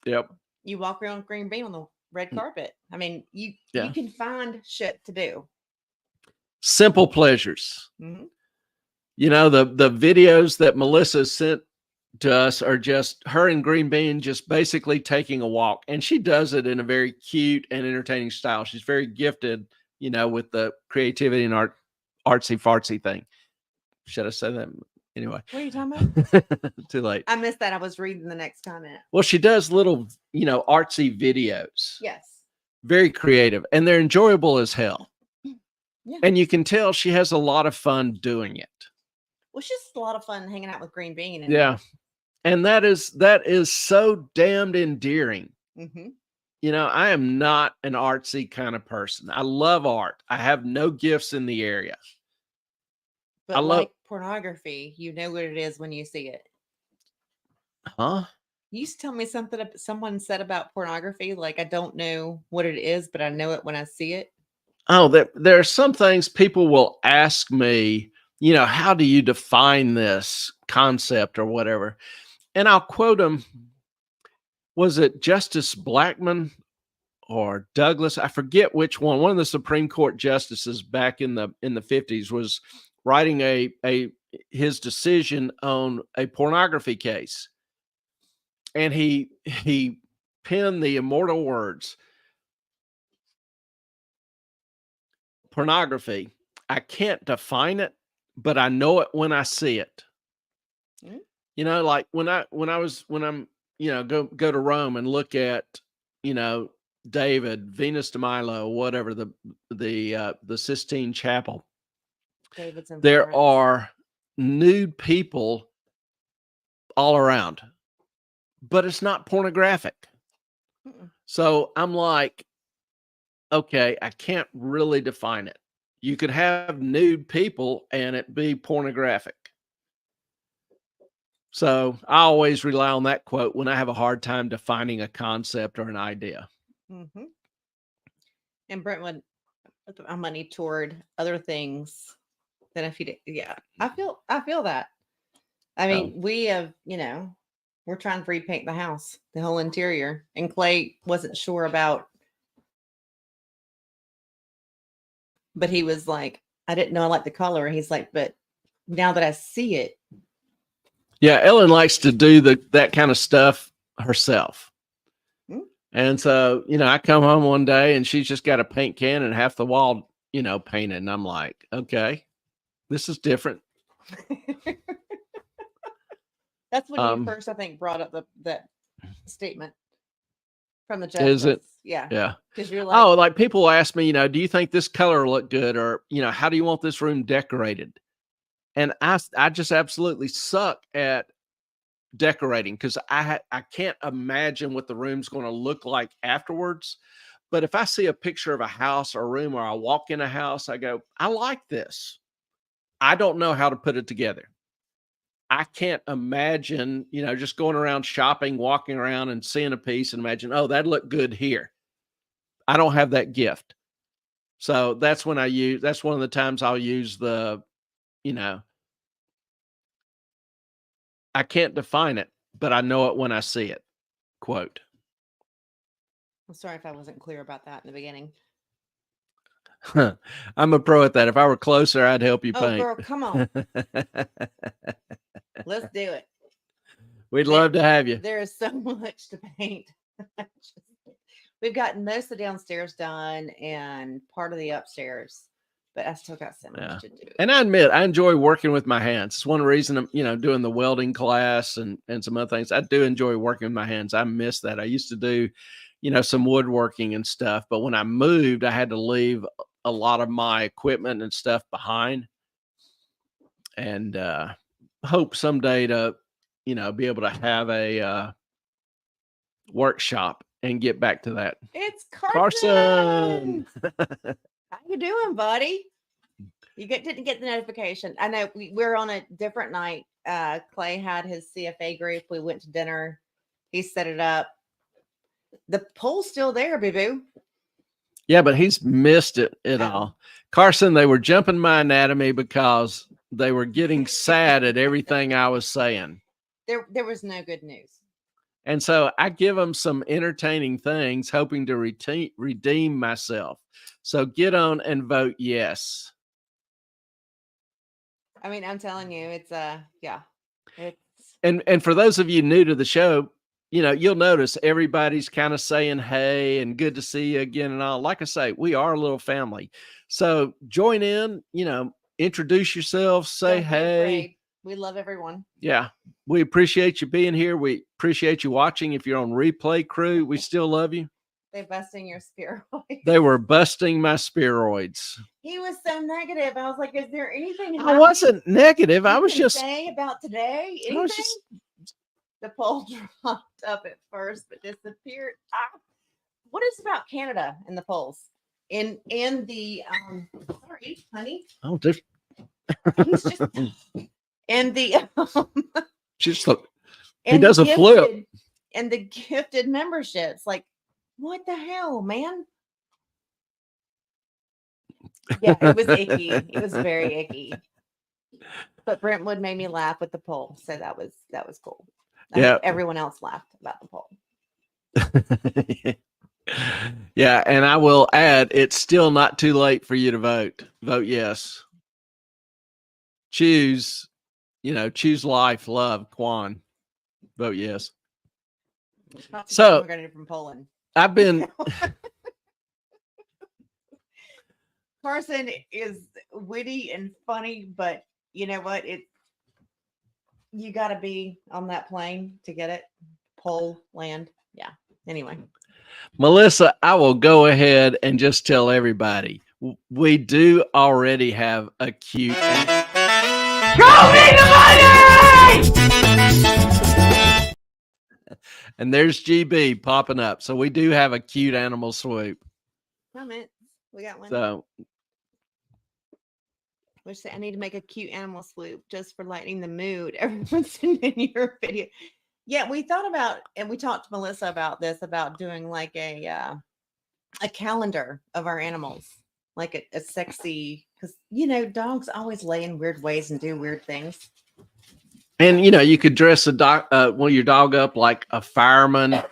Yep. You walk around Green Bean on the red carpet. I mean, you Yeah. can find shit to do. Simple pleasures. Mhm. You know, the videos that Melissa sent to us are just her and Green Bean just basically taking a walk. And she does it in a very cute and entertaining style. She's very gifted, you know, with the creativity and artsy fartsy thing. Should I say that? Anyway, What are you talking about? too late. I missed that. I was reading the next comment. Well, she does little, artsy videos. Yes. Very creative, and they're enjoyable as hell. Yeah. And you can tell she has a lot of fun doing it. Well, it's just a lot of fun hanging out with Green Bean. And Yeah. And that is so damned endearing. hmm I am not an artsy kind of person. I love art. I have no gifts in the area. But I love- like pornography, you know what it is when you see it. Huh? You used to tell me something someone said about pornography. Like, I don't know what it is, but I know it when I see it. Oh, there are some things people will ask me, how do you define this concept or whatever? And I'll quote them. Was it Justice Blackmun or Douglas? I forget which one. One of the Supreme Court justices back in the 50s was writing his decision on a pornography case. And he penned the immortal words, pornography, I can't define it, but I know it when I see it. Mm. Like when I'm go to Rome and look at, David, Venus de Milo, whatever, the Sistine Chapel. David's in There Florence. are nude people all around, but it's not pornographic. Mm-mm. So I'm like, okay, I can't really define it. You could have nude people and it be pornographic. So I always rely on that quote when I have a hard time defining a concept or an idea. Mm-hmm. And Brentwood, my money toward other things than if you did. Yeah, I feel that. I mean, we have, we're trying to repaint the house, the whole interior, and Clay wasn't sure about, but he was like, I didn't know I liked the color. He's like, but now that I see it. Yeah, Ellen likes to do that kind of stuff herself. Mm. And so, I come home one day and she's just got a paint can and half the wall, painted. And I'm like, okay, this is different. That's when you first, I think, brought up that statement from the judge. Is it? Yeah. Yeah. Because you're like, Oh, like people ask me, do you think this color look good? Or, how do you want this room decorated? And I just absolutely suck at decorating because I can't imagine what the room's going to look like afterwards. But if I see a picture of a house or a room, or I walk in a house, I go, I like this. I don't know how to put it together. I can't imagine, just going around shopping, walking around and seeing a piece and imagine, oh, that'd look good here. I don't have that gift. So that's one of the times I'll use the, I can't define it, but I know it when I see it. Quote. I'm sorry if I wasn't clear about that in the beginning. I'm a pro at that. If I were closer, I'd help you Oh, paint. girl, come on. Let's do it. We'd love to have you. There is so much to paint. We've gotten most of the downstairs done and part of the upstairs, but I still got so much to do. And I admit, I enjoy working with my hands. It's one reason I'm, doing the welding class and some other things. I do enjoy working with my hands. I miss that. I used to do, some woodworking and stuff, but when I moved, I had to leave a lot of my equipment and stuff behind, and hope someday to, be able to have a workshop and get back to that. It's Carson. How you doing, buddy? You didn't get the notification. I know we're on a different night. Clay had his CFA group. We went to dinner. He set it up. The poll's still there, boo-boo. Yeah, but he's missed it all. Carson, they were jumping my anatomy because they were getting sad at everything I was saying. There was no good news. And so I give them some entertaining things, hoping to redeem myself. So get on and vote yes. I mean, I'm telling you, it's It's And for those of you new to the show, you'll notice everybody's kind of saying hey and good to see you again and all. Like I say, we are a little family. So join in, introduce yourselves, say Don't be hey. afraid. We love everyone. Yeah, we appreciate you being here. We appreciate you watching. If you're on replay crew, we still love you. They busting your spheroids. They were busting my spheroids. He was so negative. I was like, "Is there anything I happy wasn't negative. I you was can just, say about today? I Anything?" was just, The poll dropped up at first, but disappeared. What is about Canada in the polls? In the sorry, honey. oh, just, He's just and the just look. He and the does a flip. gifted- and the gifted memberships. Like, what the hell, man? Yeah, it was icky. It was very icky. But Brentwood made me laugh with the poll, so that was cool. I Yeah. hope everyone else laughed about the poll. Yeah, and I will add, it's still not too late for you to vote. Vote yes. Choose, choose life, love, Quan. Vote yes. So- we're going to do from Poland. I've been, Carson is witty and funny, but you know what? You got to be on that plane to get it. Pole land. Yeah. Anyway. Melissa, I will go ahead and just tell everybody, we do already have a cute. And there's GB popping up. So we do have a cute animal swoop. Comment. We got one. So Which say I need to make a cute animal swoop just for lightening the mood. Everyone's sending your video. Yeah, we thought about, and we talked to Melissa about this, about doing like a calendar of our animals, like a sexy, because dogs always lay in weird ways and do weird things. and you could dress your dog up like a fireman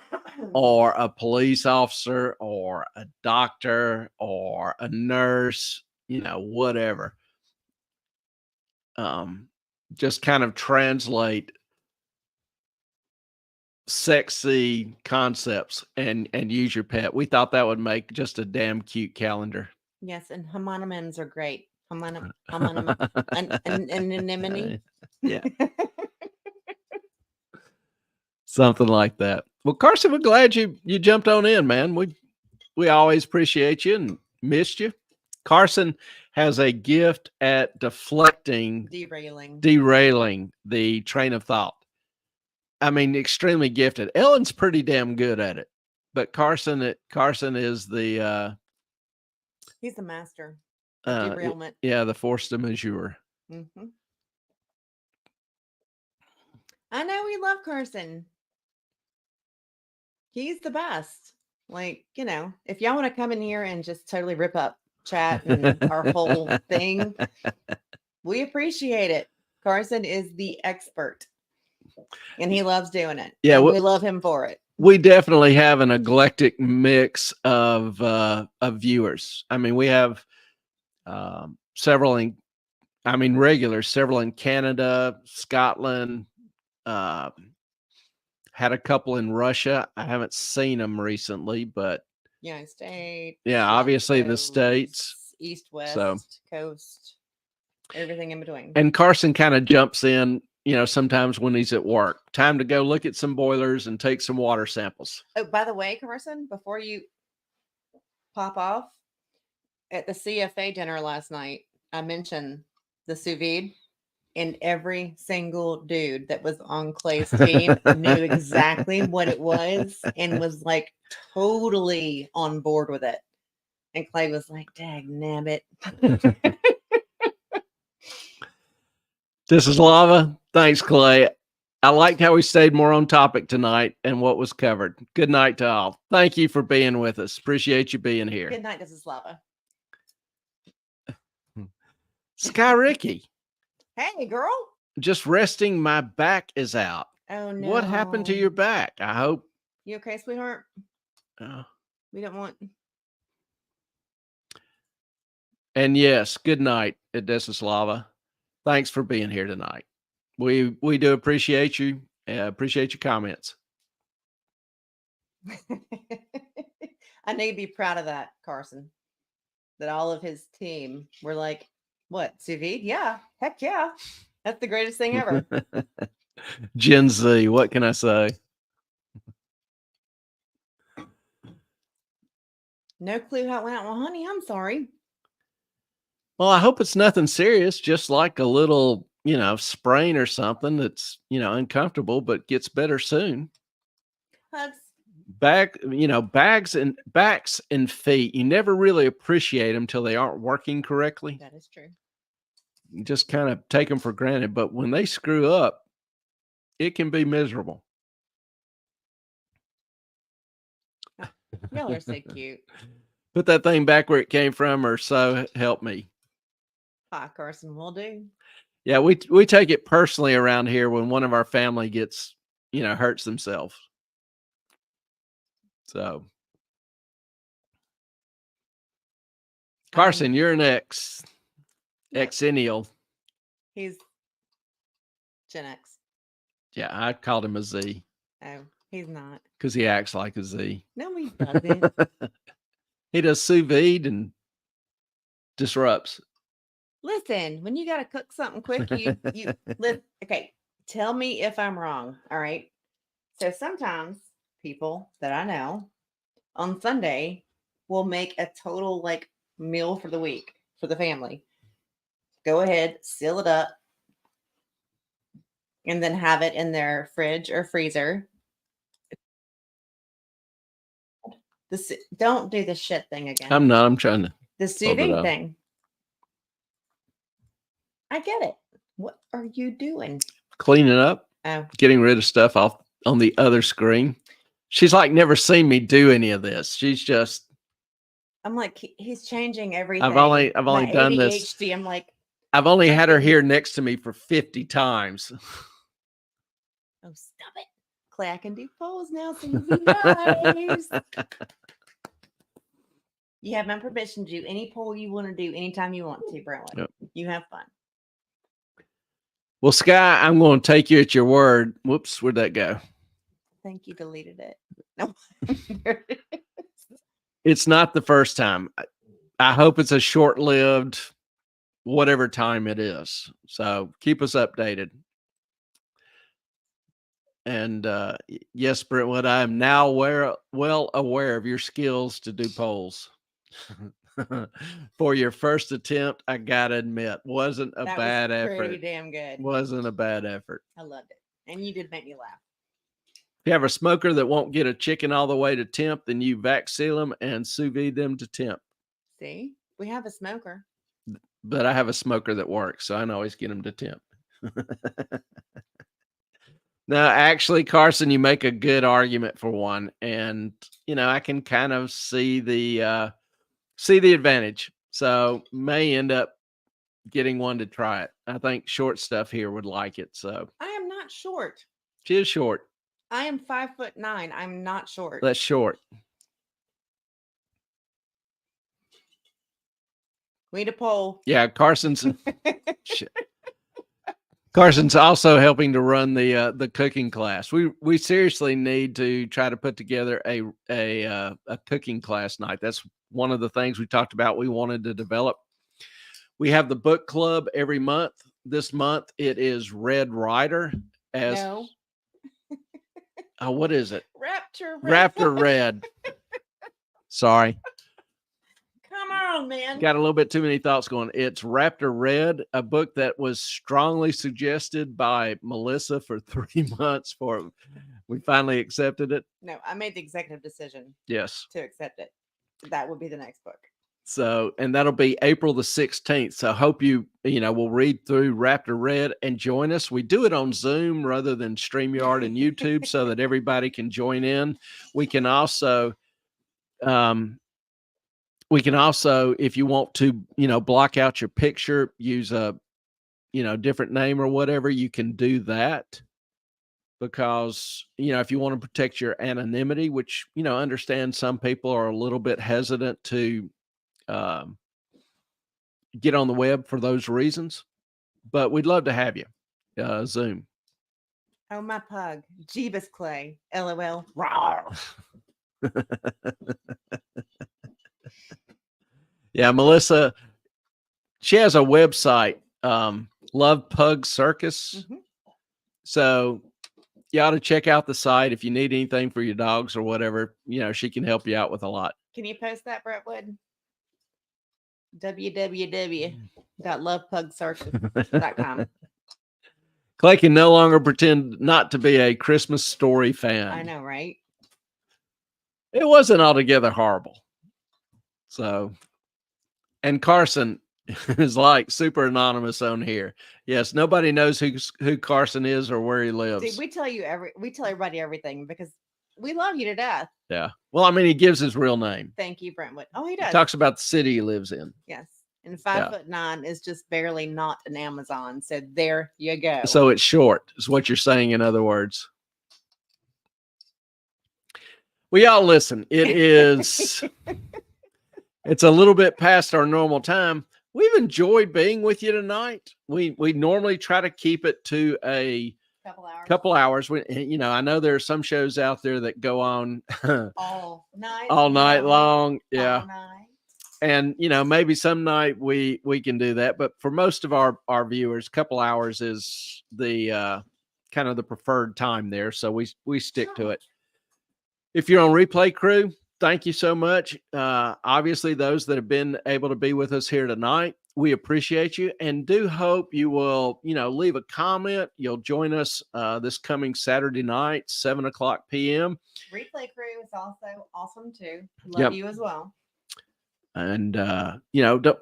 or a police officer or a doctor or a nurse, whatever. Just kind of translate sexy concepts and use your pet. We thought that would make just a damn cute calendar. Yes, and homonymins are great. Anemone. Yeah. Something like that. Well, Carson, we're glad you jumped on in, man. We always appreciate you and missed you. Carson has a gift at derailing the train of thought. I mean, extremely gifted. Ellen's pretty damn good at it, but Carson is the He's the master of derailment. Yeah, the force de majeure. Mm-hmm. I know we love Carson. He's the best. Like, if y'all want to come in here and just totally rip up chat and our whole thing, we appreciate it. Carson is the expert and he loves doing it. Yeah, we love him for it. We definitely have an eclectic mix of viewers. I mean, we have several in Canada, Scotland, had a couple in Russia. I haven't seen them recently, but United States. Yeah, obviously the States. East, West, Coast, everything in between. And Carson kind of jumps in, sometimes when he's at work. Time to go look at some boilers and take some water samples. Oh, by the way, Carson, before you pop off, at the CFA dinner last night, I mentioned the sous vide, and every single dude that was on Clay's team knew exactly what it was and was like totally on board with it. And Clay was like, "Dag nabbit." This is Lava. Thanks, Clay. I liked how we stayed more on topic tonight and what was covered. Good night to all. Thank you for being with us. Appreciate you being here. Good night, this is Lava. Sky Ricky. Hey, girl. Just resting. My back is out. Oh, no. What happened to your back? I hope. You okay, sweetheart? We don't want. And yes, good night, Desislava. Thanks for being here tonight. We do appreciate you. Appreciate your comments. I know you'd be proud of that, Carson. That all of his team were like, What, sous vide? Yeah. Heck yeah. That's the greatest thing ever. Gen Z, what can I say? No clue how it went out. Well, honey, I'm sorry. Well, I hope it's nothing serious, just like a little, sprain or something that's, uncomfortable, but gets better soon. Hugs. Backs and feet, you never really appreciate them till they aren't working correctly. That is true. You just kind of take them for granted, but when they screw up, it can be miserable. Y'all are so cute. Put that thing back where it came from, or so help me. Hi, Carson. Will do. Yeah, we take it personally around here when one of our family gets, hurts themselves. So, Carson, you're an Xennial. He's Gen X. Yeah, I called him a Z Oh, he's not. because he acts like a Z. No, he doesn't. He does sous vide and disrupts. Listen, when you got to cook something quick, you okay, tell me if I'm wrong. All right. So sometimes people that I know on Sunday will make a total like meal for the week for the family. Go ahead, seal it up, and then have it in their fridge or freezer. Don't do the shit thing again. I'm trying to. The sous hold it vide up. thing. I get it. What are you doing? Cleaning up, Oh, getting rid of stuff off on the other screen. She's like never seen me do any of this. She's just. I'm like, he's changing everything. I've only My done this. ADHD, I'm like, I've only had her here next to me for 50 times. oh, stop it. Clay, I can do polls now, so you be nice. You have my permission to do any poll you want to do anytime you want to, Brentwood. Yep. You have fun. Well, Sky, I'm going to take you at your word. Whoops, where'd that go? I think you deleted it. No. It's not the first time. I hope it's a short-lived whatever time it is. So keep us updated. And yes, Brentwood, I am now well aware of your skills to do polls. For your first attempt, I gotta admit, wasn't a That bad was effort. pretty damn good. Wasn't a bad effort. I loved it. And you did make me laugh. If you have a smoker that won't get a chicken all the way to temp, then you vac seal them and sous vide them to temp. See, we have a smoker. But I have a smoker that works, so I can always get them to temp. No, actually, Carson, you make a good argument for one, and I can kind of see the advantage. So may end up getting one to try it. I think short stuff here would like it. So I am not short. she is short. I am 5'9". I'm not short. That's short. We need a poll. Yeah, Carson's also helping to run the cooking class. We seriously need to try to put together a cooking class night. That's one of the things we talked about we wanted to develop. We have the book club every month. This month it is Red Rider as No. what is it? Raptor Red. Sorry. Come on, man. Got a little bit too many thoughts going. It's Raptor Red, a book that was strongly suggested by Melissa for 3 months for we finally accepted it. No, I made the executive decision Yes. to accept it. That would be the next book. So, and that'll be April the 16th. So hope you will read through Raptor Red and join us. We do it on Zoom rather than StreamYard and YouTube so that everybody can join in. We can also, if you want to, block out your picture, use a, different name or whatever, you can do that. Because, if you want to protect your anonymity, which, understand some people are a little bit hesitant to get on the web for those reasons, but we'd love to have you. Zoom. Oh, my pug. Jeebus Clay. LOL. Rawr. Yeah, Melissa, she has a website, Love Pug Circus. Mhm. So you ought to check out the site if you need anything for your dogs or whatever. You know, she can help you out with a lot. Can you post that, Brentwood? www.lovePugCircus.com. Clay can no longer pretend not to be a Christmas Story fan. I know, right? It wasn't altogether horrible. So, and Carson is like super anonymous on here. Yes, nobody knows who Carson is or where he lives. See, we tell everybody everything because we love you to death. Yeah. Well, I mean, he gives his real name. Thank you, Brentwood. Oh, he He does. talks about the city he lives in. Yes. And 5'9" is just barely not an Amazon. So there you go. So it's short, is what you're saying, in other words. Well, y'all listen, it's a little bit past our normal time. We've enjoyed being with you tonight. We normally try to keep it to a couple hours. I know there are some shows out there that go on all night long. Yeah. all night. And maybe some night we can do that, but for most of our viewers, couple hours is the kind of the preferred time there, so we stick to it. If you're on Replay Crew, thank you so much. Obviously, those that have been able to be with us here tonight, we appreciate you, and do hope you will leave a comment. You'll join us this coming Saturday night, 7:00 p.m. Replay Crew is also awesome too. Love Yep. you as well. And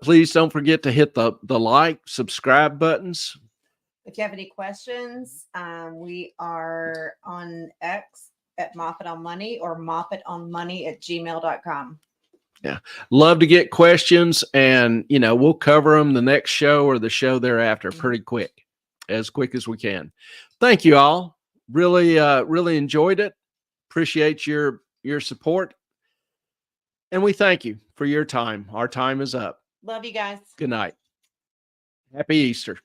please don't forget to hit the like, subscribe buttons. If you have any questions, we are on X at Moffat on Money or moffatonmoney@gmail.com. Love to get questions, and we'll cover them the next show or the show thereafter pretty quick as we can. Thank you all. Really enjoyed it. Appreciate your support. And we thank you for your time. Our time is up. Love you guys. Good night. Happy Easter.